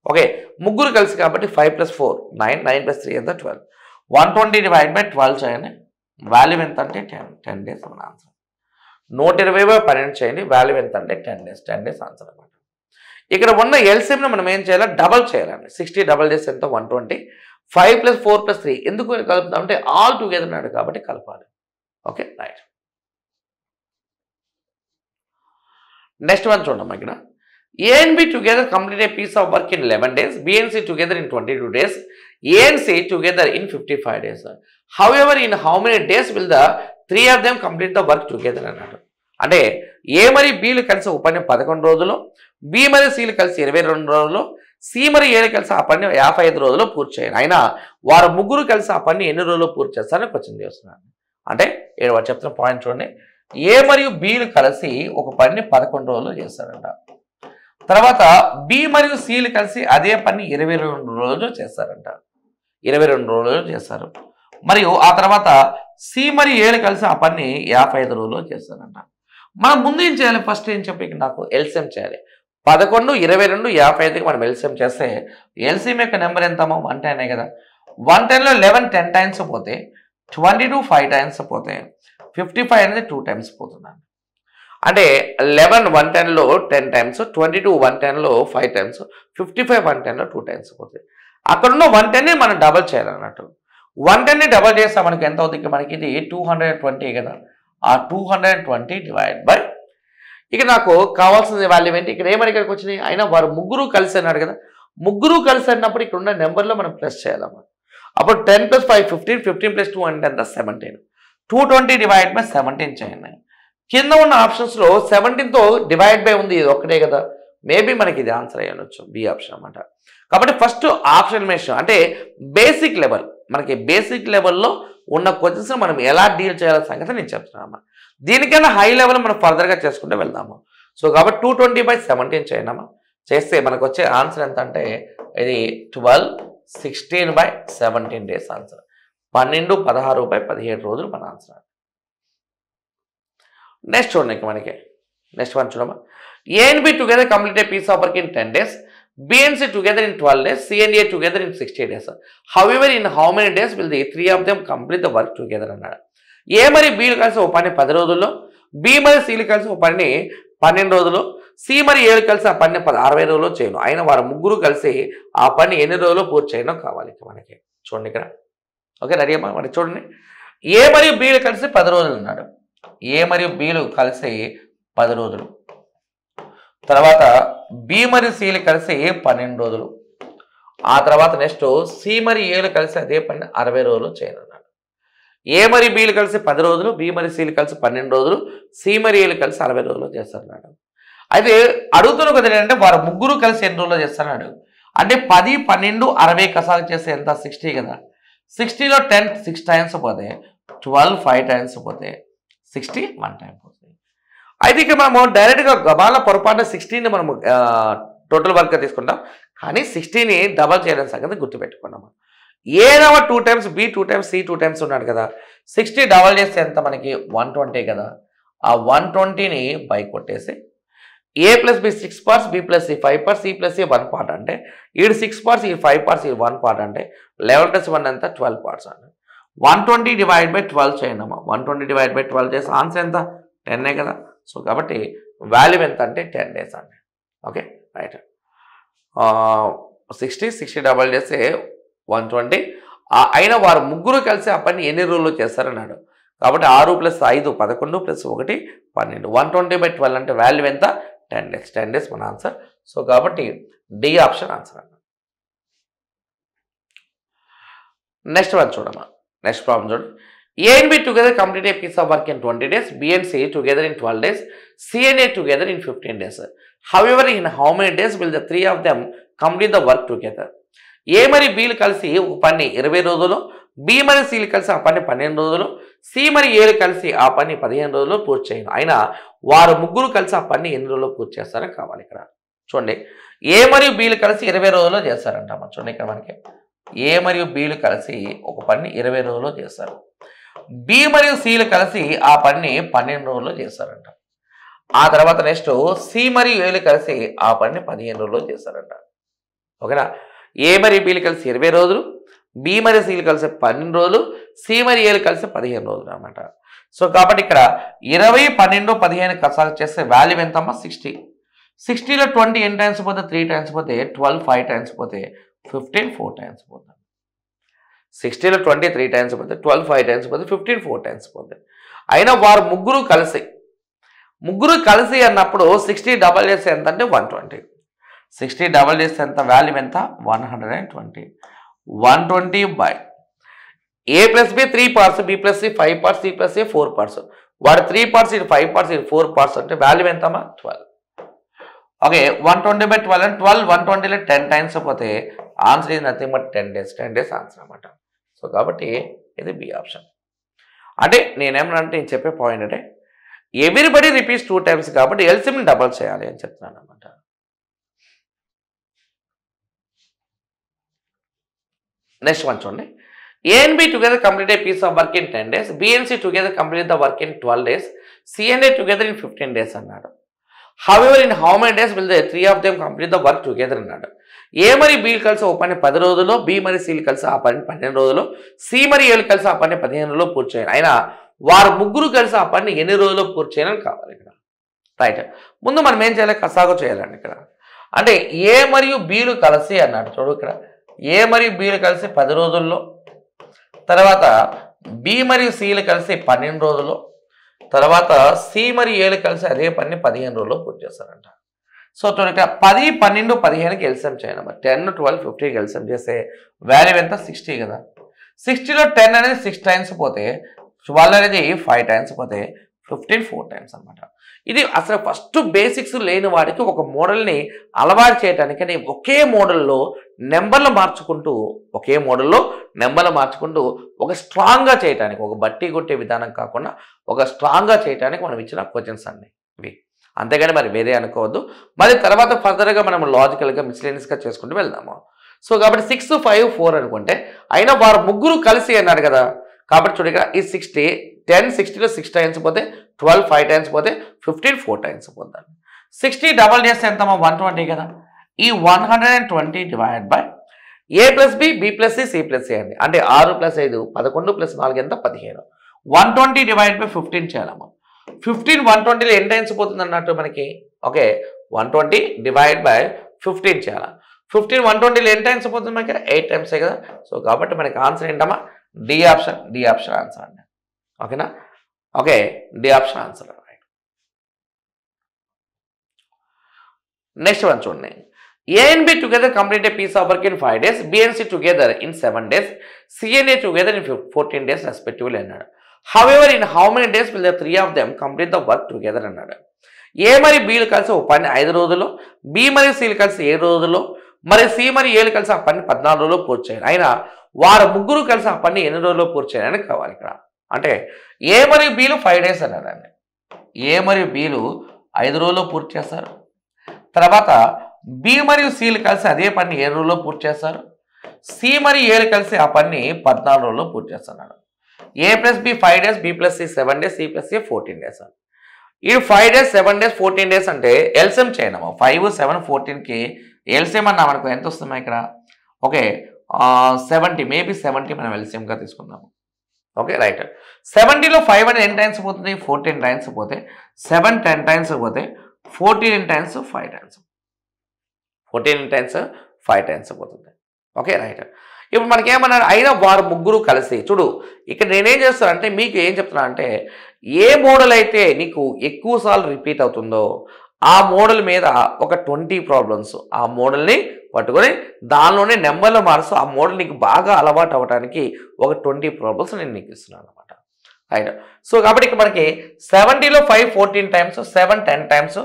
ఓకే ముగ్గురు కలిసి కాబట్టి 5 + 4 9, 9 + 3 ఎంత 12. 120 / 12 చేయండి. వాల్యూ ఎంత అంటే 10 డేస్ మన ఆన్సర్. 120/12 చేయండి. వాల్యూ ఎంత అంటే 10 డేస్ ఆన్సర్ అనమాట. ఇక్కడ ఉన్న ఎల్సిఎంని మనం ఏం చేయాలి, డబల్ చేయాలండి. 60 డబల్ చేస్తే ఎంత 120. 5 + 4 + 3 ఎందుకు కలుపుతాం అంటే ఆల్ టుగెదర్ అన్నాడు కాబట్టి కలపాలి. Okay right. నెక్స్ట్ వన్ చూడమ్మా ఇక్కడ A and B together complete a piece of work in 11 days, B and C together in 22 days, A and C together in 55 days. However, in how many days will the three of them complete the work together అన్నాడు. అంటే ఏ మరియు బీలు కలిసి ఒక పని 11 రోజులు, B మరియు సిలు కలిసి 22 రోజులు, సి మరియు ఏలు కలిసి ఆ పని 55 రోజుల్లో పూర్తి చేయాలి. అయినా వారు ముగ్గురు కలిసి ఆ పని ఎన్ని రోజుల్లో పూర్తి చేస్తారని క్వశ్చన్ చేస్తున్నాను. అంటే ఇక్కడ వాడు చెప్తున్న పాయింట్ చూడండి, ఏ మరియు బీలు కలిసి ఒక పనిని 11 రోజుల్లో చేస్తారంట. తర్వాత బి మరియు సిలు కలిసి అదే పని 22 రోజులు చేస్తారంట. 22 రోజులు చేస్తారు. మరియు ఆ తర్వాత సి మరియు ఏలు కలిసి ఆ పని 55 రోజులు చేస్తారంట. మనం ముందు ఏం చేయాలి, ఫస్ట్ ఏం చెప్పి నాకు ఎల్సిఎం చేయాలి. 11, 22, 55కి మనం ఎల్సిఎం చేస్తే ఎల్సిఎం యొక్క నెంబర్ ఎంతమో 110 కదా. 110లో 11 10 టైమ్స్ పోతే 22 5 టైమ్స్ పోతే 55 అనేది 2 టైమ్స్ పోతున్నాను. అంటే 11 110లో 10 టైమ్స్, 22 110లో 5 టైమ్స్, 55 110లో 2 టైమ్స్ పోతాయి. అక్కడున్న 110ని మనం డబల్ చేయాలన్నట్టు. 110ని డబల్ చేస్తే మనకి ఎంత అవుతుంది, మనకి ఇది 220 కదా. ఆ 220 డివైడ్ బై ఇక నాకు కావాల్సిన వాల్యూ ఏంటి, ఇక్కడ ఏమని ఇక్కడికి వచ్చినాయి, అయినా వారు ముగ్గురు కలిసి అన్నాడు కదా. ముగ్గురు కలిసి అన్నప్పుడు ఇక్కడ ఉన్న నెంబర్లో మనం ప్లస్ చేయాలమ్మా. అప్పుడు 10 + 5 15, 15 + 2 అంటే ఎంత 17. 220 డివైడ్ బై 17 చేయండి. కింద ఉన్న ఆప్షన్స్లో 17తో డివైడ్ బై ఉంది, ఇది ఒక్కటే కదా. మేబీ మనకి ఇది ఆన్సర్ అయ్యి ఉండొచ్చు, బి ఆప్షన్ అన్నమాట. కాబట్టి ఫస్ట్ ఆప్షన్ మెన్షన్ అంటే బేసిక్ లెవెల్, మనకి బేసిక్ లెవెల్లో ఉన్న క్వశ్చన్స్ మనం ఎలా డీల్ చేయాల సంగతి నేను చెప్తున్నాను. దీనికన్నా హై లెవెల్ మనం ఫర్దర్గా చేసుకుంటూ వెళ్దాము. సో కాబట్టి 220/17 చేయనమ్మా. చేస్తే మనకు వచ్చే ఆన్సర్ ఎంత అంటే ఇది 12 16/17 డేస్ ఆన్సర్. 12 16/17 రోజులు మన ఆన్సర్. నెక్స్ట్ చూడండి, మనకి నెక్స్ట్ వన్ చూడమ్మా. A and B together complete a piece of work in 10 days, B and C together in 12 days, C and A together in 60 days. However, in how many days will the three of them complete the work together అన్నాడు. ఏ మరి బీలు కలిసి ఒక పని 10 రోజుల్లో, B మరి సిలు కలిసి ఒక పని 12 రోజులు, సి మరి ఏలు కలిసి ఆ పని 60 రోజుల్లో చేయను. అయినా వారు ముగ్గురు కలిసి ఆ పని ఎన్ని రోజుల్లో పూర్తి చేయడం కావాలి మనకి. చూడండి ఇక్కడ, ఓకే రెడీ అమ్మా. మరి చూడండి, ఏ మరియు బీలు కలిసి 10 రోజులు అన్నాడు. ఏ మరియు బీలు కలిసి 10 రోజులు, తర్వాత బి మరియు సిలు కలిసి 12 రోజులు, ఆ తర్వాత నెక్స్ట్ సి మరి ఏలు కలిసి అదే పని 60 రోజులు చేయనున్నాడు. ఏ మరి బీలు కలిసి 10 రోజులు, బి మరి సిలు కలిసి 12 రోజులు, సి మరి ఏలు కలిసి 60 రోజులు చేస్తున్నాడు. అయితే అడుగుతున్న కదా ఏంటంటే వారు ముగ్గురు కలిసి ఎన్ని రోజులు చేస్తున్నాడు అంటే 10 12 60 కసాలు చేస్తే ఎంత 60 కదా. 60లో 10 6 టైమ్స్ పోతే 12 5 టైమ్స్ పోతే 60 1 టైం పోతుంది. అయితే ఇక మనము డైరెక్ట్గా గబాల పొరపాటున 16ని మనము టోటల్ వర్క్గా తీసుకుంటాం, కానీ 16ని డబల్ చేయడం సంగతి గుర్తుపెట్టుకున్నాము. ఏదైనా 2 times, B 2 times, C 2 times ఉన్నాడు కదా. 60 డబల్ చేస్తే ఎంత మనకి 120 కదా. ఆ 120ని బై కొట్టేసి A plus B 6 parts, B plus C 5 parts, C plus C 1 part అంటే ఈడు 6 పార్ట్స్, ఈ 5 పార్ట్స్, ఈ 1 పార్ట్ అంటే 11 + 1 ఎంత 12 పార్ట్స్ అండి. 120 డివైడ్ బై 12 చేయండి అమ్మా. 120 డివైడ్ బై 12 చేసి ఆన్సర్ ఎంత 10 కదా. సో కాబట్టి వాల్యూ ఎంత అంటే 10 days అండి. Okay right. 60 డబల్ చేస్తే 120. అయినా వారు ముగ్గురు కలిసి ఆ పని ఎన్ని రోజులు చేస్తారన్నాడు. కాబట్టి 6 + 5 11 + 1 12. 120/12 అంటే వాల్యూ ఎంత 10 days. 10 days మన ఆన్సర్. సో కాబట్టి డి ఆప్షన్ ఆన్సర్ అన్న. నెక్స్ట్ వన్ చూడమ్మా. నెక్స్ట్ ప్రాబ్లం చూడండి. A and B together complete a piece of work in 20 days, B and C together in 12 days, C and A together in 15 days. However, in how many days will the three of them complete the work together? A మరి బీలు కలిసి ఒక పని 20 రోజులు, B మరి సిలు కలిసి ఆ పని 12 రోజులు, సి మరి ఏలు కలిసి ఆ పని 15 రోజులు పూర్తి చేయను. అయినా వారు ముగ్గురు కలిసి ఆ పని ఎన్ని రోజుల్లో పూర్తి చేస్తారని కావాలి. ఇక్కడ చూడండి, ఏ మరియు బీలు కలిసి 20 రోజుల్లో చేస్తారంటామా. చూడండి ఇక్కడ మనకి ఏ మరియు బీలు కలిసి ఒక పని 20 రోజుల్లో చేస్తారు, బి మరియు సిలు కలిసి ఆ పనిని 12 రోజుల్లో చేస్తారంట. ఆ తర్వాత నెక్స్ట్ సి మరియు ఏలు కలిసి ఆ పనిని 15 రోజుల్లో చేస్తారంట. ఓకేనా. ఏ మరియు బీలు కలిసి 20 రోజులు, బి మరియు సిలు కలిసి 12 రోజులు, సి మరియు ఏలు కలిసి 15 రోజులు అనమాట. సో కాబట్టి ఇక్కడ 20 12 15 కసాలు చేస్తే వాల్యూ ఎంతమ్మా 60. 60లో 20 ఎన్ని టైమ్స్ పోతే 3 టైమ్స్ పోతే 12 5 టైమ్స్ పోతే 15 4 టైమ్స్ పోతుంది. 60లో 20 3 టైమ్స్ పోతే 12 5 టైమ్స్ పోతే 15 4 టైమ్స్ పోతుంది. అయినా వారు ముగ్గురు కలిసి ముగ్గురు కలిసి అన్నప్పుడు 60 డబల్ చేస్తే ఎంత అంటే 120. 60 డబల్ చేస్తే ఎంత వాల్యూ ఎంత 120. 120 బై a plus B 3 parts, b plus C 5 parts, c plus A 4 parts. వాడు 3 పార్ట్స్, ఇది 5 పార్ట్స్, ఇది 4 పార్ట్స్ అంటే వాల్యూ ఎంతమ్మా 12. ఓకే 120 బై 12 అంటే 12 120లో 10 టైమ్స్ పోతే answer is nothing but 10 days. 10 days answer అనమాట. సో కాబట్టి ఇది బి ఆప్షన్. అంటే నేనేమనంటే నేను చెప్పే పాయింట్ అంటే ఎవ్రీబడి రిపీట్స్ 2 times కాబట్టి ఎల్సిఎం డబల్ చేయాలి అని చెప్తున్నాను అనమాట. నెక్స్ట్ వన్ చూడండి. A and B together complete a piece of work in 10 days. B and C together complete the work in 12 days. C and A together in 15 days అన్నాడు. However, in how many days will the 3 of them complete the work together అన్నాడు. A మరియు B కలిసి ఓ పని 10 రోజుల్లో, B మరియు C కలిసి ఆ పని 12 రోజుల్లో, C మరియు A కలిసి ఆ పని 15 రోజుల్లో పూర్తి చేయాలి. అయినా వారు ముగ్గురు కలిసి ఆ పని ఎన్ని రోజుల్లో పూర్తి చేయాలని కావాలి ఇక్కడ. రైట్. ముందు మనం ఏం చేయాలి, కసాగు చేయాలండి ఇక్కడ. అంటే A మరియు Bలు కలిసి అన్నాడు. చూడు ఇక్కడ A మరియు Bలు కలిసి 10 రోజుల్లో, తర్వాత B మరియు Cలు కలిసి 12 రోజులు, తర్వాత C మరియు Aలు కలిసి అదే పని 15 రోజుల్లో పూర్తి చేస్తారంట. సో ఇక్కడ 10, 12, 15కి ఎల్సిఎం చేయాలి. 10, 12, 50కి ఎల్సిఎం చేస్తే వాల్యూ ఎంత 60 కదా. 60లో 10 అనేది 6 టైమ్స్ పోతే 12 అనేది 5 టైమ్స్ పోతే 15 4 టైమ్స్ అనమాట. ఇది అసలు ఫస్ట్ బేసిక్స్ లేని వాడికి ఒక మోడల్ని అలవాటు చేయడానికి ఒకే మోడల్లో నెంబర్లు మార్చుకుంటూ ఒక స్ట్రాంగ్గా చేయడానికి, ఒక బట్టి కొట్టే విధానం కాకుండా ఒక స్ట్రాంగ్గా చేయడానికి మనం ఇచ్చిన క్వశ్చన్స్ అన్ని ఇవి. అంతేగాని మరి వేరే అనుకోవద్దు. మరి తర్వాత ఫర్దర్గా మనం లాజికల్గా మిస్లేనియస్గా చేసుకుంటూ వెళ్దాము. సో కాబట్టి 6, 5, 4 అనుకుంటే అయినా వారు ముగ్గురు కలిసి అన్నారు కదా. కాబట్టి చూడ ఇక్కడ ఈ 60 10 60లో 6 టైమ్స్ పోతే 12 5 టైమ్స్ పోతే 15 4 టైమ్స్ పోతాను. 60 డబల్ చేస్తే ఎంతమ్మా 120 కదా. ఈ 120 divide by A plus B, B plus C, C plus A అండి. అంటే 6 + 5 11 + 4 ఎంత 15. 120 డివైడ్ బై 15 చేయాలమ్మా. 15 120లో ఎన్ని టైమ్స్ పోతుంది అన్నట్టు మనకి. ఓకే 120 డివైడ్ బై 15 చేయాలి. 15 120లో ఎన్ని టైమ్స్ పోతుంది మనకి 8 టైమ్సే కదా. సో కాబట్టి మనకి ఆన్సర్ ఏంటమ్మా డి ఆప్షన్ ఆన్సర్ అండి. ఓకేనా. Okay D option answer. Next one చూడండి. A and B together complete a piece of work in 5 days. B and C together in 7 days. C and A together in 14 days respectively అన్నాడు. However, in how many days will the 3 of them complete the work together అన్నాడు. A మరియు Bలు కలిసి ఒక పని 5 రోజుల్లో, B మరియు Cలు కలిసి 7 రోజుల్లో, మరి C మరియు Aలు కలిసి ఆ పని 14 రోజుల్లో పూర్తి చేయాలి. అయినా వారు ముగ్గురు కలిసి ఆ పని ఎన్ని రోజుల్లో పూర్తి చేయాలని కావాలి ఇక్కడ. అంటే A మరియు Bలు 5 days అన్నాడండి. A మరియు Bలు 5 రోజుల్లో పూర్తి చేస్తారు. తర్వాత B మరియు Cలు కలిసి అదే పని 7 రోజుల్లో పూర్తి చేస్తారు. C మరియు Aలు కలిసి ఆ పని 14 రోజుల్లో పూర్తి చేస్తున్నాడు. A plus B 5 days, B plus C 7 days, C plus A 14 days అని. ఈ 5 days 7 days 14 days అంటే ఎల్సిఎం చేయనమ్మా. 5 7 14కి ఎల్సిఎం అన్నా మనకు ఎంత వస్తుందా ఇక్కడ. ఓకే 70 మేబీ 70 మనం ఎల్సిఎంగా తీసుకుందాము. Okay right. 70లో 5 అనేది ఎన్ని టైమ్స్ పోతుంది 14 టైమ్స్ పోతే 7 10 టైమ్స్ పోతే 14 టైమ్స్ 5 టైమ్స్ 14 టైమ్స్ 5 టైమ్స్ పోతుంది. Okay right. ఇప్పుడు మనకేమన్నారు అయినా వారు ముగ్గురు కలిసి చూడు ఇక్కడ నేనేం చేస్తాను అంటే మీకు ఏం చెప్తున్నా అంటే ఏ మోడల్ అయితే నీకు ఎక్కువసార్లు రిపీట్ అవుతుందో ఆ మోడల్ మీద ఒక 20 ప్రాబ్లమ్స్ ఆ మోడల్ని పట్టుకొని దానిలోనే నెంబర్లు మారుస్తూ ఆ మోడల్ నీకు బాగా అలవాటు అవ్వడానికి ఒక 20 ప్రాబ్లమ్స్ నేను నీకు ఇస్తున్నాను అనమాట. రైట్. సో కాబట్టి ఇక్కడ మనకి 70లో 5 14 టైమ్స్, 7 10 టైమ్స్,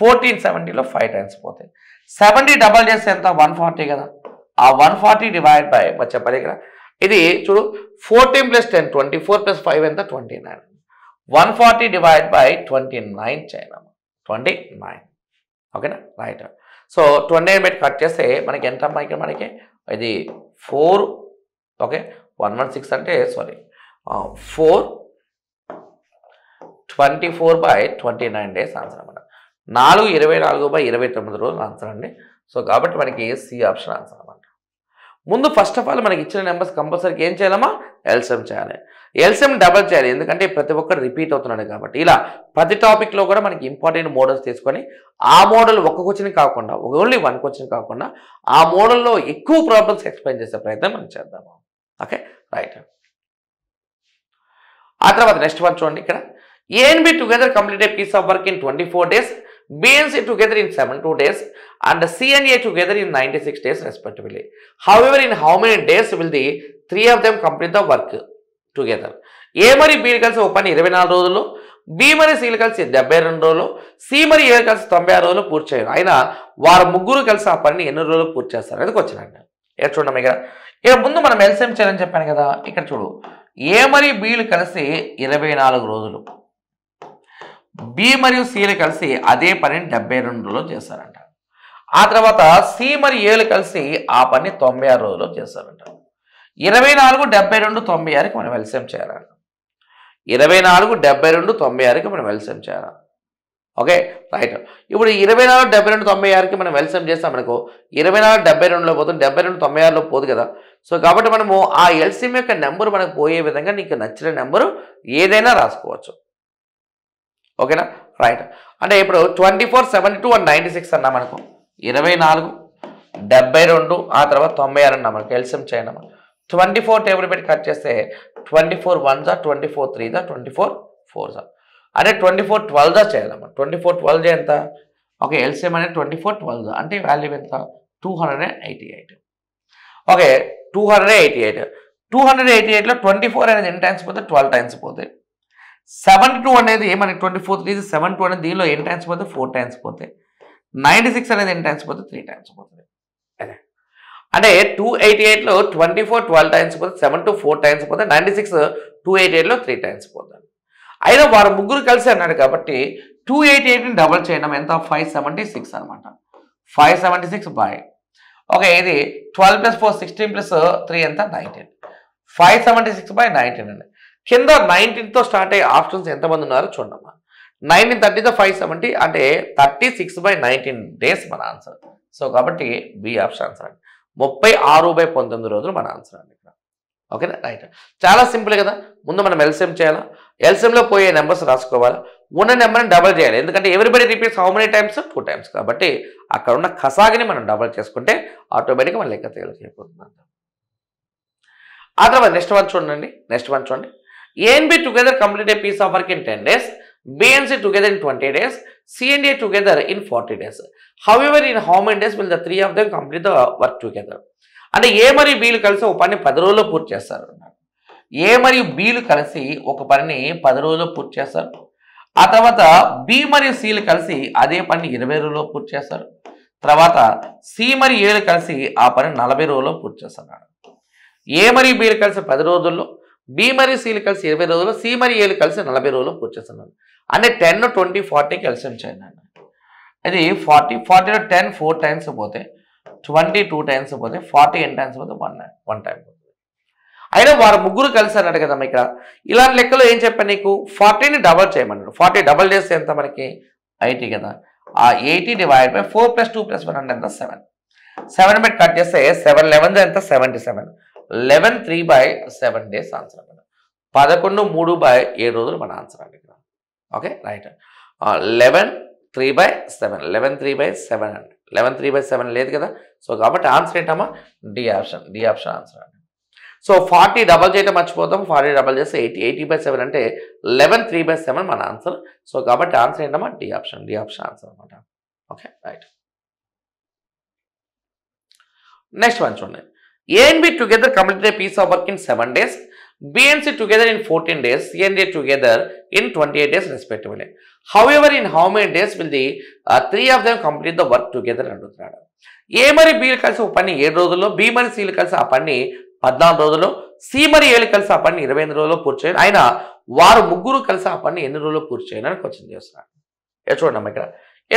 14 70లో 5 టైమ్స్ పోతాయి. 70 డబల్ చేస్తే ఎంత 140 కదా. ఆ 140 డివైడ్ బై మరి చెప్పాలి ఇక్కడ ఇది చూడు 14 + 10 24 + 5 ఎంత 29. 140 డివైడ్ బై 29 చేయాలమ్మా 29. ఓకేనా రైట్. సో 29 పెట్టి కట్ చేస్తే మనకి ఎంత ఇక్కడ మనకి ఇది 4 ఓకే 116 అంటే సారీ 4 24/29 డేస్ ఆన్సర్ అనమాట. 4 24/29 రోజులు ఆన్సర్ అండి. సో కాబట్టి మనకి సి ఆప్షన్ ఆన్సర్ అనమాట. ముందు ఫస్ట్ ఆఫ్ ఆల్ మనకి ఇచ్చిన నెంబర్స్ కంపల్సరీకి ఏం చేయాలమ్మా ఎల్సిఎం చేయాలి. ఎల్సిఎం డబల్ చేయాలి ఎందుకంటే ప్రతి ఒక్కరు రిపీట్ అవుతున్నాడు కాబట్టి. ఇలా ప్రతి టాపిక్లో కూడా మనకి ఇంపార్టెంట్ మోడల్స్ తీసుకొని ఆ మోడల్ ఒక క్వశ్చన్ కాకుండా ఓన్లీ 1 క్వశ్చన్ కాకుండా ఆ మోడల్లో ఎక్కువ ప్రాబ్లమ్స్ ఎక్స్ప్లెయిన్ చేసే ప్రయత్నం మనం చేద్దాము. Okay right. ఆ తర్వాత నెక్స్ట్ వన్ చూడండి ఇక్కడ A and B together complete a piece of work in 24 days, B and C together in 72 days, and C and A together in 96 days respectively. However, in how many days will the three of them complete the work together? A మరియు B కలిసి ఒక పని 24 రోజుల్లో, B మరియు C కలిసి 72 రోజులు, C మరియు A కలిసి 96 రోజులు పూర్తి చేయరు. అయినా వారు ముగ్గురు కలిసి ఆ పనిని ఎన్ని రోజులు పూర్తి చేస్తారు అనేది క్వశ్చన్ అండి. ఇక్కడ చూడండి, ఇక ముందు మనం ఎల్సిఎం చేయాలని చెప్పాను కదా. ఇక్కడ చూడు, A మరియు Bలు కలిసి 24 రోజులు, B మరియు Cలు కలిసి అదే పనిని 72 రోజులు చేస్తారంట. ఆ తర్వాత C మరియు Aలు కలిసి ఆ పని 96 రోజులు చేస్తారంట. 24, 72, 96కి మనం ఎల్సిఎం చేయాలంట. 24, 72, 96కి మనం ఎల్సిఎం చేయాలి. Okay, right. ఇప్పుడు 24, 72, 96కి మనం ఎల్సిఎం చేస్తాం అనుకో, 24, 72లో పోతుంది, 72, 96లో పోదు కదా. సో కాబట్టి మనము ఆ ఎల్సిఎం యొక్క నెంబర్ మనకు పోయే విధంగా నీకు నచ్చిన నెంబరు ఏదైనా రాసుకోవచ్చు. ఓకేనా, రైట్. అంటే ఇప్పుడు 24, 72 and 96 అన్నాం అనుకో, 24, 72 ఆ తర్వాత 96 అన్నాం మనకు ఎల్సిఎం చేయడం. 24 టేబుల్ పెట్టి కట్ చేస్తే 24 1 జా, 24 3 జా, 24 4 జా, అంటే 24 12 జా చేయాలమ్మా. 24 12 జా ఎంత? ఓకే, ఎల్సిఎం అనేది 24 12 జా, అంటే వాల్యూ ఎంత? 288. ఓకే, 288. 288లో 24 అనేది ఎన్ని టైమ్స్ పోతే 12 టైమ్స్ పోతాయి. 72 అనేది మనకి 24 3 72 అనేది దీనిలో ఎన్ని టైమ్స్ పోతే 4 టైమ్స్ పోతాయి. 96 అనేది ఎన్ని టైమ్స్ పోతే 3 టైమ్స్ పోతుంది. అదే అంటే 288లో 24 12 టైమ్స్ పోతే, 72 4 టైమ్స్ పోతే, 96 288లో 3 టైమ్స్ పోతుంది. అయినా వారు ముగ్గురు కలిసి అన్నాడు కాబట్టి 288ని డబల్ చేయడం ఎంత? 576 అనమాట. 576 బై ఓకే, ఇది 12 + 4 16 + 3 ఎంత? 19. 576 బై 19 అండి. కింద 19తో స్టార్ట్ అయ్యే ఆప్షన్స్ ఎంతమంది ఉన్నారో చూడమ్మా. 19 30తో 570 అంటే 36/19 డేస్ మన ఆన్సర్. సో కాబట్టి బి ఆప్షన్ ఆన్సర్ అండి. 36/19 రోజులు మన ఆన్సర్ అండి ఇక్కడ. ఓకేనా, రైట్. చాలా సింపుల్ కదా. ముందు మనం ఎల్సిఎం చేయాలా, ఎల్సిఎంలో పోయే నెంబర్స్ రాసుకోవాలా, ఉన్న నెంబర్ని డబల్ చేయాలి. ఎందుకంటే everybody repeats how many times? 2 times. కాబట్టి అక్కడ ఉన్న కసాగిని మనం డబల్ చేసుకుంటే ఆటోమేటిక్గా మన లెక్క తేలిపోతుంది. ఆ తర్వాత నెక్స్ట్ వన్ చూడండి. A and B together complete a piece of work in 10 days, B and C together in 20 days, C and A together in 40 days. However, in how many days will the three of them complete the work together? అంటే A మరియు Bలు కలిసి ఒక పని 10 రోజుల్లో పూర్తి చేస్తారు. A మరియు Bలు కలిసి ఒక పనిని 10 రోజుల్లో పూర్తి చేస్తారు. ఆ తర్వాత B మరియు Cలు కలిసి అదే పని 20 రోజుల్లో పూర్తి చేస్తారు. తర్వాత C మరియు Aలు కలిసి ఆ పని 40 రోజుల్లో పూర్తి చేస్తున్నారు. A మరియు Bలు కలిసి 10 రోజుల్లో, B మరియు Cలు కలిసి 20 రోజులు, C మరియు Aలు కలిసి 40 రోజులు పూర్తి చేస్తున్నారు. అంటే 10, 20, 40కి ఎల్సిఎం చేయండి. అది 40లో 10 4 టైమ్స్ పోతే, 20 2 టైమ్స్ పోతే, 40 ఎన్ని టైమ్స్ పోతే 1 టైం పోతుంది. అయినా వారు ముగ్గురు కలిసి అన్నాడు కదా ఇక్కడ. ఇలాంటి లెక్కలో ఏం చెప్పాను నీకు? 40ని డబల్ చేయమన్నాడు. 40 డబల్ చేస్తే ఎంత మనకి? 80 కదా. ఆ 80 డివైడ్ బై 4 + 2 + 1 అంటే ఎంత? 7. 7 పెట్టి కట్ చేస్తే 7 11 ఎంత? 77. 11 3/7 డేస్ ఆన్సర్ అన్నమాట. 11 3/7 రోజులు మన ఆన్సర్ అండి ఇక్కడ. Okay, right. 11 3/7 11 3/7 అండి. 11 3/7 లేదు కదా. సో కాబట్టి ఆన్సర్ ఏంటమ్మా? డి ఆప్షన్ ఆన్సర్ అండి. సో 40 డబల్ చేయటం మర్చిపోతాం. 40 డబల్ చేస్తే 80/7 అంటే 11 3/7 మన ఆన్సర్. సో కాబట్టి ఆన్సర్ ఏంటమ్మా? డి ఆప్షన్ ఆన్సర్ అనమాట. Okay, right. నెక్స్ట్ వన్ చూడండి. A and B together complete a piece of work in 7 days, B and C together in 14 days, C and A together in 28 days respectively. However, in how many days will the three of them complete the work together అడుగుతున్నాడు. A మరియు B కలిసి ఒక పని 7 రోజుల్లో, B మరియు Cలు కలిసి ఆ పని 14 రోజుల్లో, C మరియు Aలు కలిసి ఆ పని 28 రోజుల్లో పూర్తి చేయాలి. అయినా వారు ముగ్గురు కలిసి ఆ పని ఎన్ని రోజుల్లో పూర్తి చేయాలని క్వశ్చన్ చేస్తున్నాడు. చూడండి ఇక్కడ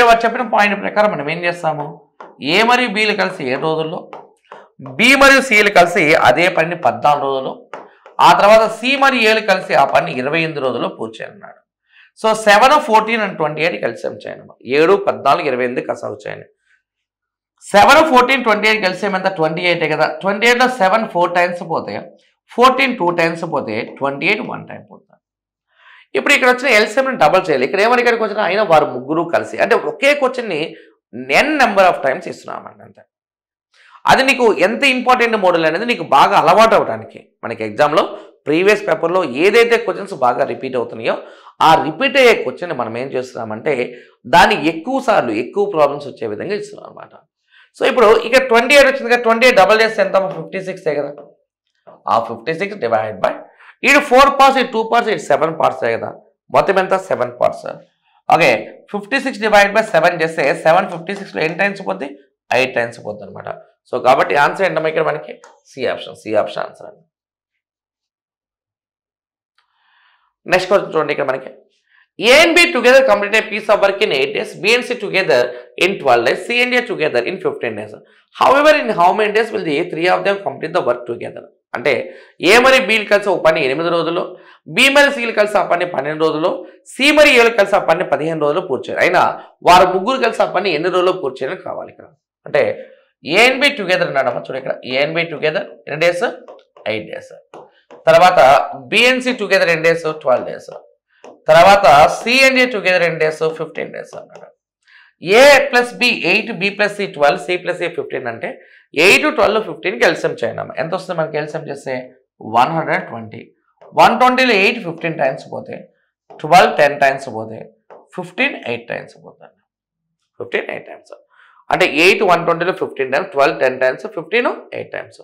వారు చెప్పిన పాయింట్ ప్రకారం మనం ఏం చేస్తాము? A మరియు Bలు కలిసి 7 రోజుల్లో, B మరియు Cలు కలిసి అదే పనిని 14 రోజులు, ఆ తర్వాత C మరియు Aలు కలిసి ఆ పని 28 రోజుల్లో పూర్తి చేయనున్నాడు. సో 7 14 and 28 కలిసి చేయండి. 7 14 28 కసాగు చేయండి. 7 14 28 కలిసి ఎంత? 28 కదా. 28లో 7 4 టైమ్స్ పోతే, 14 2 టైమ్స్ పోతే, 28 1 టైం పోతుంది. ఇప్పుడు ఇక్కడ వచ్చిన ఎల్సిఎంని డబల్ చేయాలి. ఇక్కడ ఏమని ఇక్కడికి వచ్చిన అయినా వారు ముగ్గురు కలిసి, అంటే ఒకే క్వశ్చన్ని n నెంబర్ ఆఫ్ టైమ్స్ ఇస్తున్నామండి అంతే. అది నీకు ఎంత ఇంపార్టెంట్ మోడల్ అనేది నీకు బాగా అలవాటు అవడానికి. మనకి ఎగ్జామ్లో ప్రీవియస్ పేపర్లో ఏదైతే క్వశ్చన్స్ బాగా రిపీట్ అవుతున్నాయో ఆ రిపీట్ అయ్యే క్వశ్చన్ మనం ఏం చేస్తున్నామంటే దాన్ని ఎక్కువ సార్లు ఎక్కువ ప్రాబ్లమ్స్ వచ్చే విధంగా ఇస్తున్నాం అనమాట. సో ఇప్పుడు ఇక 28 వచ్చింది కదా, 28 డబల్ చేస్తే ఎంత? 56 కదా. ఆ 56 డివైడ్ బై ఇది 4 పార్ట్స్, ఇది 2 పార్ట్స్, ఇది 7 పార్ట్స్ కదా. మొత్తం ఎంత? 7 పార్ట్స్. ఓకే, 56 డివైడ్ బై 7 చేస్తే 7 56లో ఎన్ని టైమ్స్ పోద్ది? 8 టైమ్స్ పోద్ది అనమాట. సో కాబట్టి ఆన్సర్ ఏంటమ్మా ఇక్కడ మనకి? సి ఆప్షన్ ఆన్సర్ అండి. నెక్స్ట్ క్వశ్చన్ చూడండి ఇక్కడ మనకి A and B together complete a piece of work in 8 days, B and C together in 12 days, C and A together in 15 days. However, in how many days will the three of them complete the work together? అంటే ఏ మరి బీలు కలిసి ఒక పని 8 రోజుల్లో, B మరి seal కలిసి ఆ పని 12 రోజుల్లో, సి మరి ఏలు కలిసి ఆ పని 15 రోజుల్లో పూర్తి చేయాలి. అయినా వారు ముగ్గురు కలిసి ఆ పని ఎన్ని రోజుల్లో పూర్తి చేయాలని కావాలి ఇక్కడ. అంటే ఏ అండ్ బి టుగెదర్ అన్నాడమ్మా. చూడు ఇక్కడ ఏ అండ్ బి టుగెదర్ ఎన్ని డేస్? 8 డేస్. తర్వాత బి అండ్ సి టుగెదర్ ఎన్ని డేస్? 12 డేస్. తర్వాత సి అండ్ ఏ టుగెదర్ ఎన్ని డేస్? 15 డేస్ అన్నాడు. A plus B 8, B plus C 12, C plus A 15 అంటే 8, 12, 15కి ఎల్సిఎం చేయండి. ఎంత వస్తుంది మనకి ఎల్సిఎం చేస్తే? 120. 120లో 8 15 టైమ్స్ పోతే, 12 10 టైమ్స్ పోతే, 15 8 టైమ్స్ పోతుంది. 15 8 టైమ్స్ అంటే 8 120లో 15 టైమ్స్, 12 10 టైమ్స్, 15 8 టైమ్స్.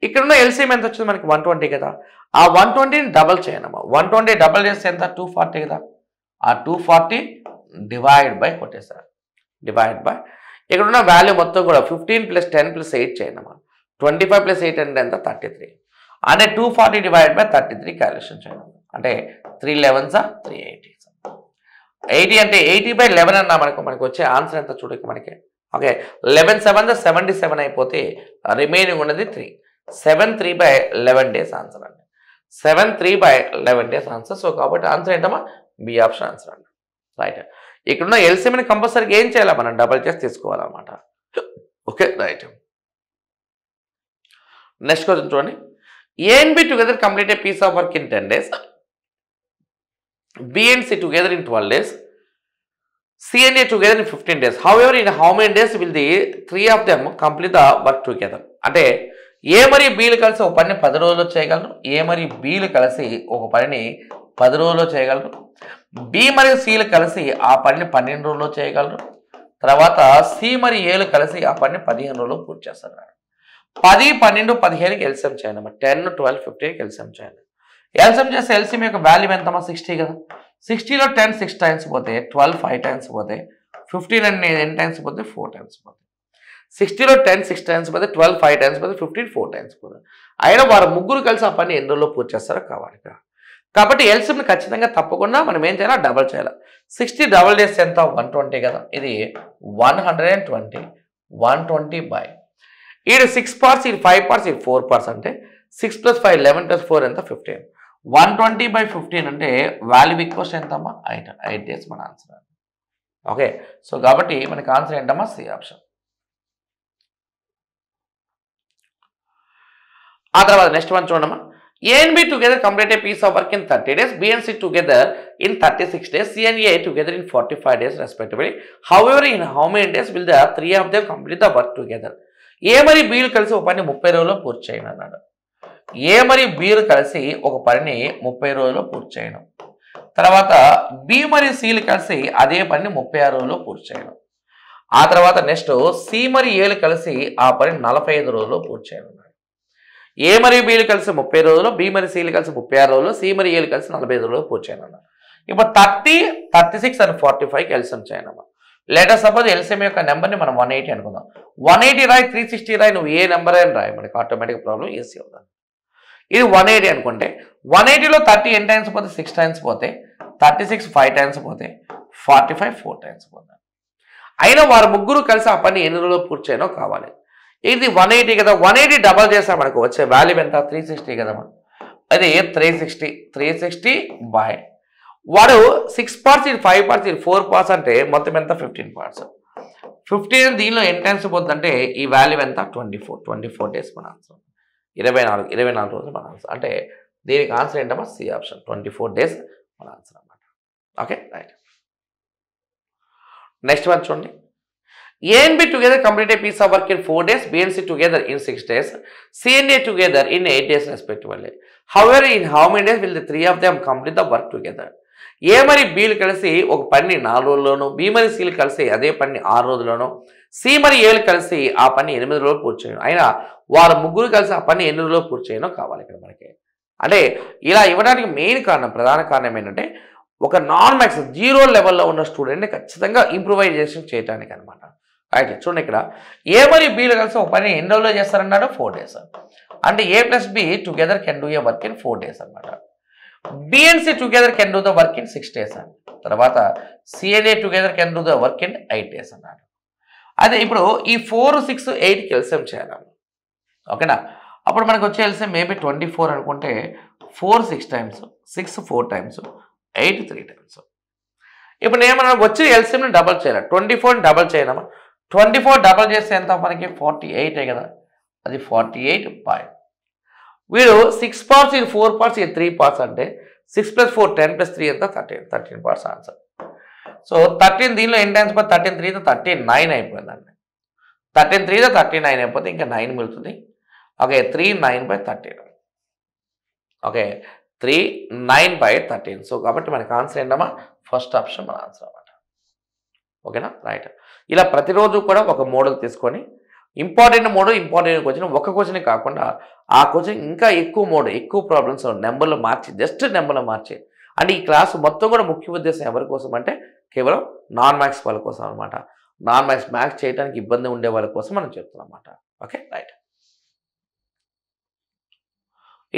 ఇక్కడ ఉన్న ఎల్సిఎం ఎంత వచ్చింది మనకి? 120 కదా. ఆ 120ని డబల్ చేయనమ్మా. 120 డబల్ చేస్తే ఎంత? 240 కదా. ఆ 240 డివైడ్ బై కొట్టేసారు. డివైడ్ బై ఇక్కడ ఉన్న వాల్యూ మొత్తం కూడా 15 + 10 + 8 చేయండమ్మా. 25 + 8 అంటే ఎంత? 33. అంటే 240 డివైడ్ బై 33 క్యాలిక్యులేషన్ చేయండి. అంటే 3 11s 380. 80 అంటే 80/11 అన్నా మనకు వచ్చే ఆన్సర్ ఎంత చూడక మనకి. ఓకే, 11 7 77 అయిపోతే రిమైనింగ్ ఉన్నది 3. 7 3/11 డేస్ ఆన్సర్ అండి. 7 3/11 డేస్ ఆన్సర్. సో కాబట్టి ఆన్సర్ ఏంటమ్మా? బి ఆప్షన్ ఆన్సర్ అండి. రైట్. ఇక్కడున్న ఎల్సిఎంని కంపల్సరీగా ఏం చేయాలి? మనం డబల్ చేసి తీసుకోవాలన్నమాట. Okay, right. నెక్స్ట్ క్వశ్చన్ చూడండి. A and B together complete a piece of work in 10 days, B and C together in 12 days, C and A together in 15 days. However, in how many days will the three of them complete the work together? అంటే ఏ మరియు బీలు కలిసి ఒక పని 10 రోజుల్లో చేయగలరు. ఏ మరియు బీలు కలిసి ఒక పనిని 10 రోజుల్లో చేయగలరు. బి మరియు సిలు కలిసి ఆ పనిని 12 రోజుల్లో చేయగలరు. తర్వాత సి మరియు ఏలు కలిసి ఆ పనిని 15 రోజుల్లో పూర్తి చేస్తారు. 10 12 15కి ఎల్సిఎం చేయండి. 10 12 15కి ఎల్సిఎం చేయండి. ఎల్సిఎం చేస్తే ఎల్సిఎం యొక్క వాల్యూ ఎంతమ్మా? 60 కదా. 60లో 10 6 టైమ్స్ పోతే, 12 5 టైమ్స్ పోతే, 15 ఎన్ని టైమ్స్ పోతే? 4 టైమ్స్ పోతే. 60లో 10 6 టైమ్స్ పోతే, 12 5 టైమ్స్ పోతే, 15 4 టైమ్స్ పోతే. అయినా వారు ముగ్గురు కలిసి ఆ పని ఎన్ని రోజుల్లో పూర్తి చేస్తారో కావాలి. కాబట్టి ఎల్సిఎంని ఖచ్చితంగా తప్పకుండా మనం ఏం చేయాలి? డబల్ చేయాలి. 60 డబల్ చేస్తే ఎంత? 120 కదా. ఇది 120. 120 బై ఇది 6 పార్ట్స్, ఇది 5 పార్ట్స్, ఇది 4 పార్ట్స్ అంటే 6 + 5 11 + 4 ఎంత? 15. 120/15 అంటే వాల్యూ ఈక్వల్స్ ఎంతమ్మా? 8 డేస్ మన ఆన్సర్. ఓకే, సో కాబట్టి మనకి ఆన్సర్ ఏంటమ్మా? C option. ఆ తర్వాత నెక్స్ట్ వన్ చూడమ్మా. A and B together complete a piece of work in 30 days, B and C together in 36 days, C and A together in 45 days respectively. However, in how many days will the three of them complete the work together? A మరియు బీలు కలిసి ఒక పని 30 రోజుల్లో పూర్తి చేయండి అన్నాడు. ఏ మరియు బీలు కలిసి ఒక పనిని 30 రోజుల్లో పూర్తి చేయడం. తర్వాత బి మరియు సిలు కలిసి అదే పనిని 36 రోజుల్లో పూర్తి చేయడం. ఆ తర్వాత నెక్స్ట్ సి మరియు ఏలు కలిసి ఆ పని 45 రోజుల్లో పూర్తి చేయడం. ఏ మరియు బీలు కలిసి 30 రోజులు, బి మరియు సిలు కలిసి 36 రోజులు, సి మరియు ఏలు కలిసి 45 రోజులు పూర్తి చేయను. ఇప్పుడు 30 36 అండ్ 45కి ఎల్సిఎం చేయనమ్మా. లేటర్ సపోజ్ ఎల్సిఎం యొక్క నెంబర్ని మనం 180 అనుకుందాం. 180 రాయి, 360 రాయి, నువ్వు ఏ నెంబర్ అయినా రాయి, మనకి ఆటోమేటిక్ ప్రాబ్లం ఈజీ అవుతుంది. ఇది 180 అనుకుంటే 180లో 30 ఎన్ని టైమ్స్ పోతే? 6 టైమ్స్ పోతే, 36 5 టైమ్స్ పోతే, 45 4 టైమ్స్ పోతే. అయినా వారు ముగ్గురు కలిసి ఆ పని ఎన్ని రోజుల్లో పూర్తి చేయనో కావాలి. ఇది 180 కదా. 180 డబల్ చేస్తే మనకు వచ్చే వాల్యూ ఎంత? 360 కదమ్మా. అది 360 బై వాడు 6 పార్ట్స్, ఇది 5 పార్ట్స్, ఇది 4 పార్ట్స్ అంటే మొత్తం ఎంత? 15 పార్ట్స్. 15 దీనిలో ఎన్ని టైమ్స్ పోతుందంటే ఈ వాల్యూ ఎంత? 24 డేస్ మన ఆన్సర్. 24 రోజులు మన ఆన్సర్. అంటే దీనికి ఆన్సర్ ఏంటమ్మా? C option. 24 డేస్ మన ఆన్సర్ అన్నమాట. Okay, right. నెక్స్ట్ వన్ చూడండి. A and B together complete a piece of work in 4 days, B and C together in 6 days, C and A together in 8 days respectively. However, in how many days will the three of them complete the work together? ఏ మరి బీలు కలిసి ఒక పని 4 రోజుల్లోనూ, B మరి seal కలిసి అదే పని 6 రోజుల్లోనూ, C మరి ఏలు కలిసి ఆ పని 8 రోజులు పూర్తి చేయను. అయినా వారు ముగ్గురు కలిసి ఆ పని ఎన్ని రోజుల్లో పూర్తి చేయనో కావాలి ఇక్కడ మనకి. అంటే ఇలా ఇవ్వడానికి మెయిన్ కారణం, ప్రధాన కారణం ఏంటంటే ఒక నాన్ మ్యాథ్స్ 0 లెవెల్లో ఉన్న స్టూడెంట్ని ఖచ్చితంగా ఇంప్రూవైజేషన్ చేయడానికి అనమాట. రైట్, చూడండి ఇక్కడ ఏ మరియు బీలు కలిసి ఒక పని ఎన్ని రోజుల్లో చేస్తారన్నాడు? 4 days. అంటే A plus B together can do a work in 4 days అనమాట. B and C together can do the work in 6 days అని. తర్వాత C and A together can do the work in 8 days అన్నాడు. అదే ఇప్పుడు ఈ 4, 6, 8కి LCM చేయాలి. ఓకేనా? అప్పుడు మనకు వచ్చే ఎల్సిఎం మేబీ 24 అనుకుంటే 4 6 times, 6 4 times, 8 3 times. ఇప్పుడు నేను వచ్చి ఎల్సిఎంని డబల్ చేయాలి. 24ని డబల్ చేయనమా? 24 డబల్ చేస్తే ఎంత మనకి? 48 కదా. అది 48 పాయింట్. వీడు 6 parts, ఇది 4 parts, ఇది 3 parts అంటే 6 + 4 10 + 3 ఎంత? 13 parts ఆన్సర్. సో 13 దీనిలో ఎన్ని టైమ్స్ పోతే 13 3 39 అయిపోయిందండి. 13 3 39 అయిపోతే ఇంకా 9 మిగులుతుంది. ఓకే, 3 9/13. ఓకే, 3 9/13. సో కాబట్టి మనకి ఆన్సర్ ఏంటమ్మా? ఫస్ట్ ఆప్షన్ మన ఆన్సర్ అన్నమాట. ఓకేనా? రైట్. ఇలా ప్రతిరోజు కూడా ఒక మోడల్ తీసుకొని ఇంపార్టెంట్ మోడల్, ఇంపార్టెంట్ క్వశ్చన్, ఒక క్వశ్చన్ కాకుండా ఆ క్వశ్చన్ ఇంకా ఎక్కువ మోడల్, ఎక్కువ ప్రాబ్లమ్స్ నెంబర్లో మార్చి, జస్ట్ నెంబర్లో మార్చి. అంటే ఈ క్లాస్ మొత్తం కూడా ముఖ్య ఉద్దేశం ఎవరి కోసం అంటే కేవలం నాన్ మ్యాథ్స్ వాళ్ళ కోసం అనమాట. నాన్ మ్యాథ్స్ మ్యాథ్స్ చేయడానికి ఇబ్బంది ఉండే వాళ్ళ కోసం మనం చెప్తున్నాం అన్నమాట. Okay, right.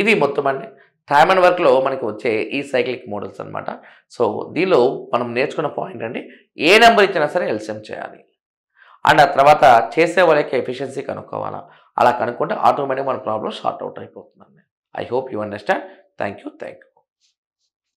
ఇది మొత్తం అండి టైమ్ అండ్ వర్క్లో మనకి వచ్చే ఈ సైక్లిక్ మోడల్స్ అనమాట. సో దీనిలో మనం నేర్చుకున్న పాయింట్ అండి, ఏ నెంబర్ ఇచ్చినా సరే ఎల్సిఎం చేయాలి. అండ్ ఆ తర్వాత చేసే వాళ్ళకి ఎఫిషియన్సీ కనుక్కోవాలా. అలా కనుక్కుంటే ఆటోమేటిక్గా మన ప్రాబ్లం సార్ట్ అవుట్ అయిపోతుందండి. I hope you understand. Thank you.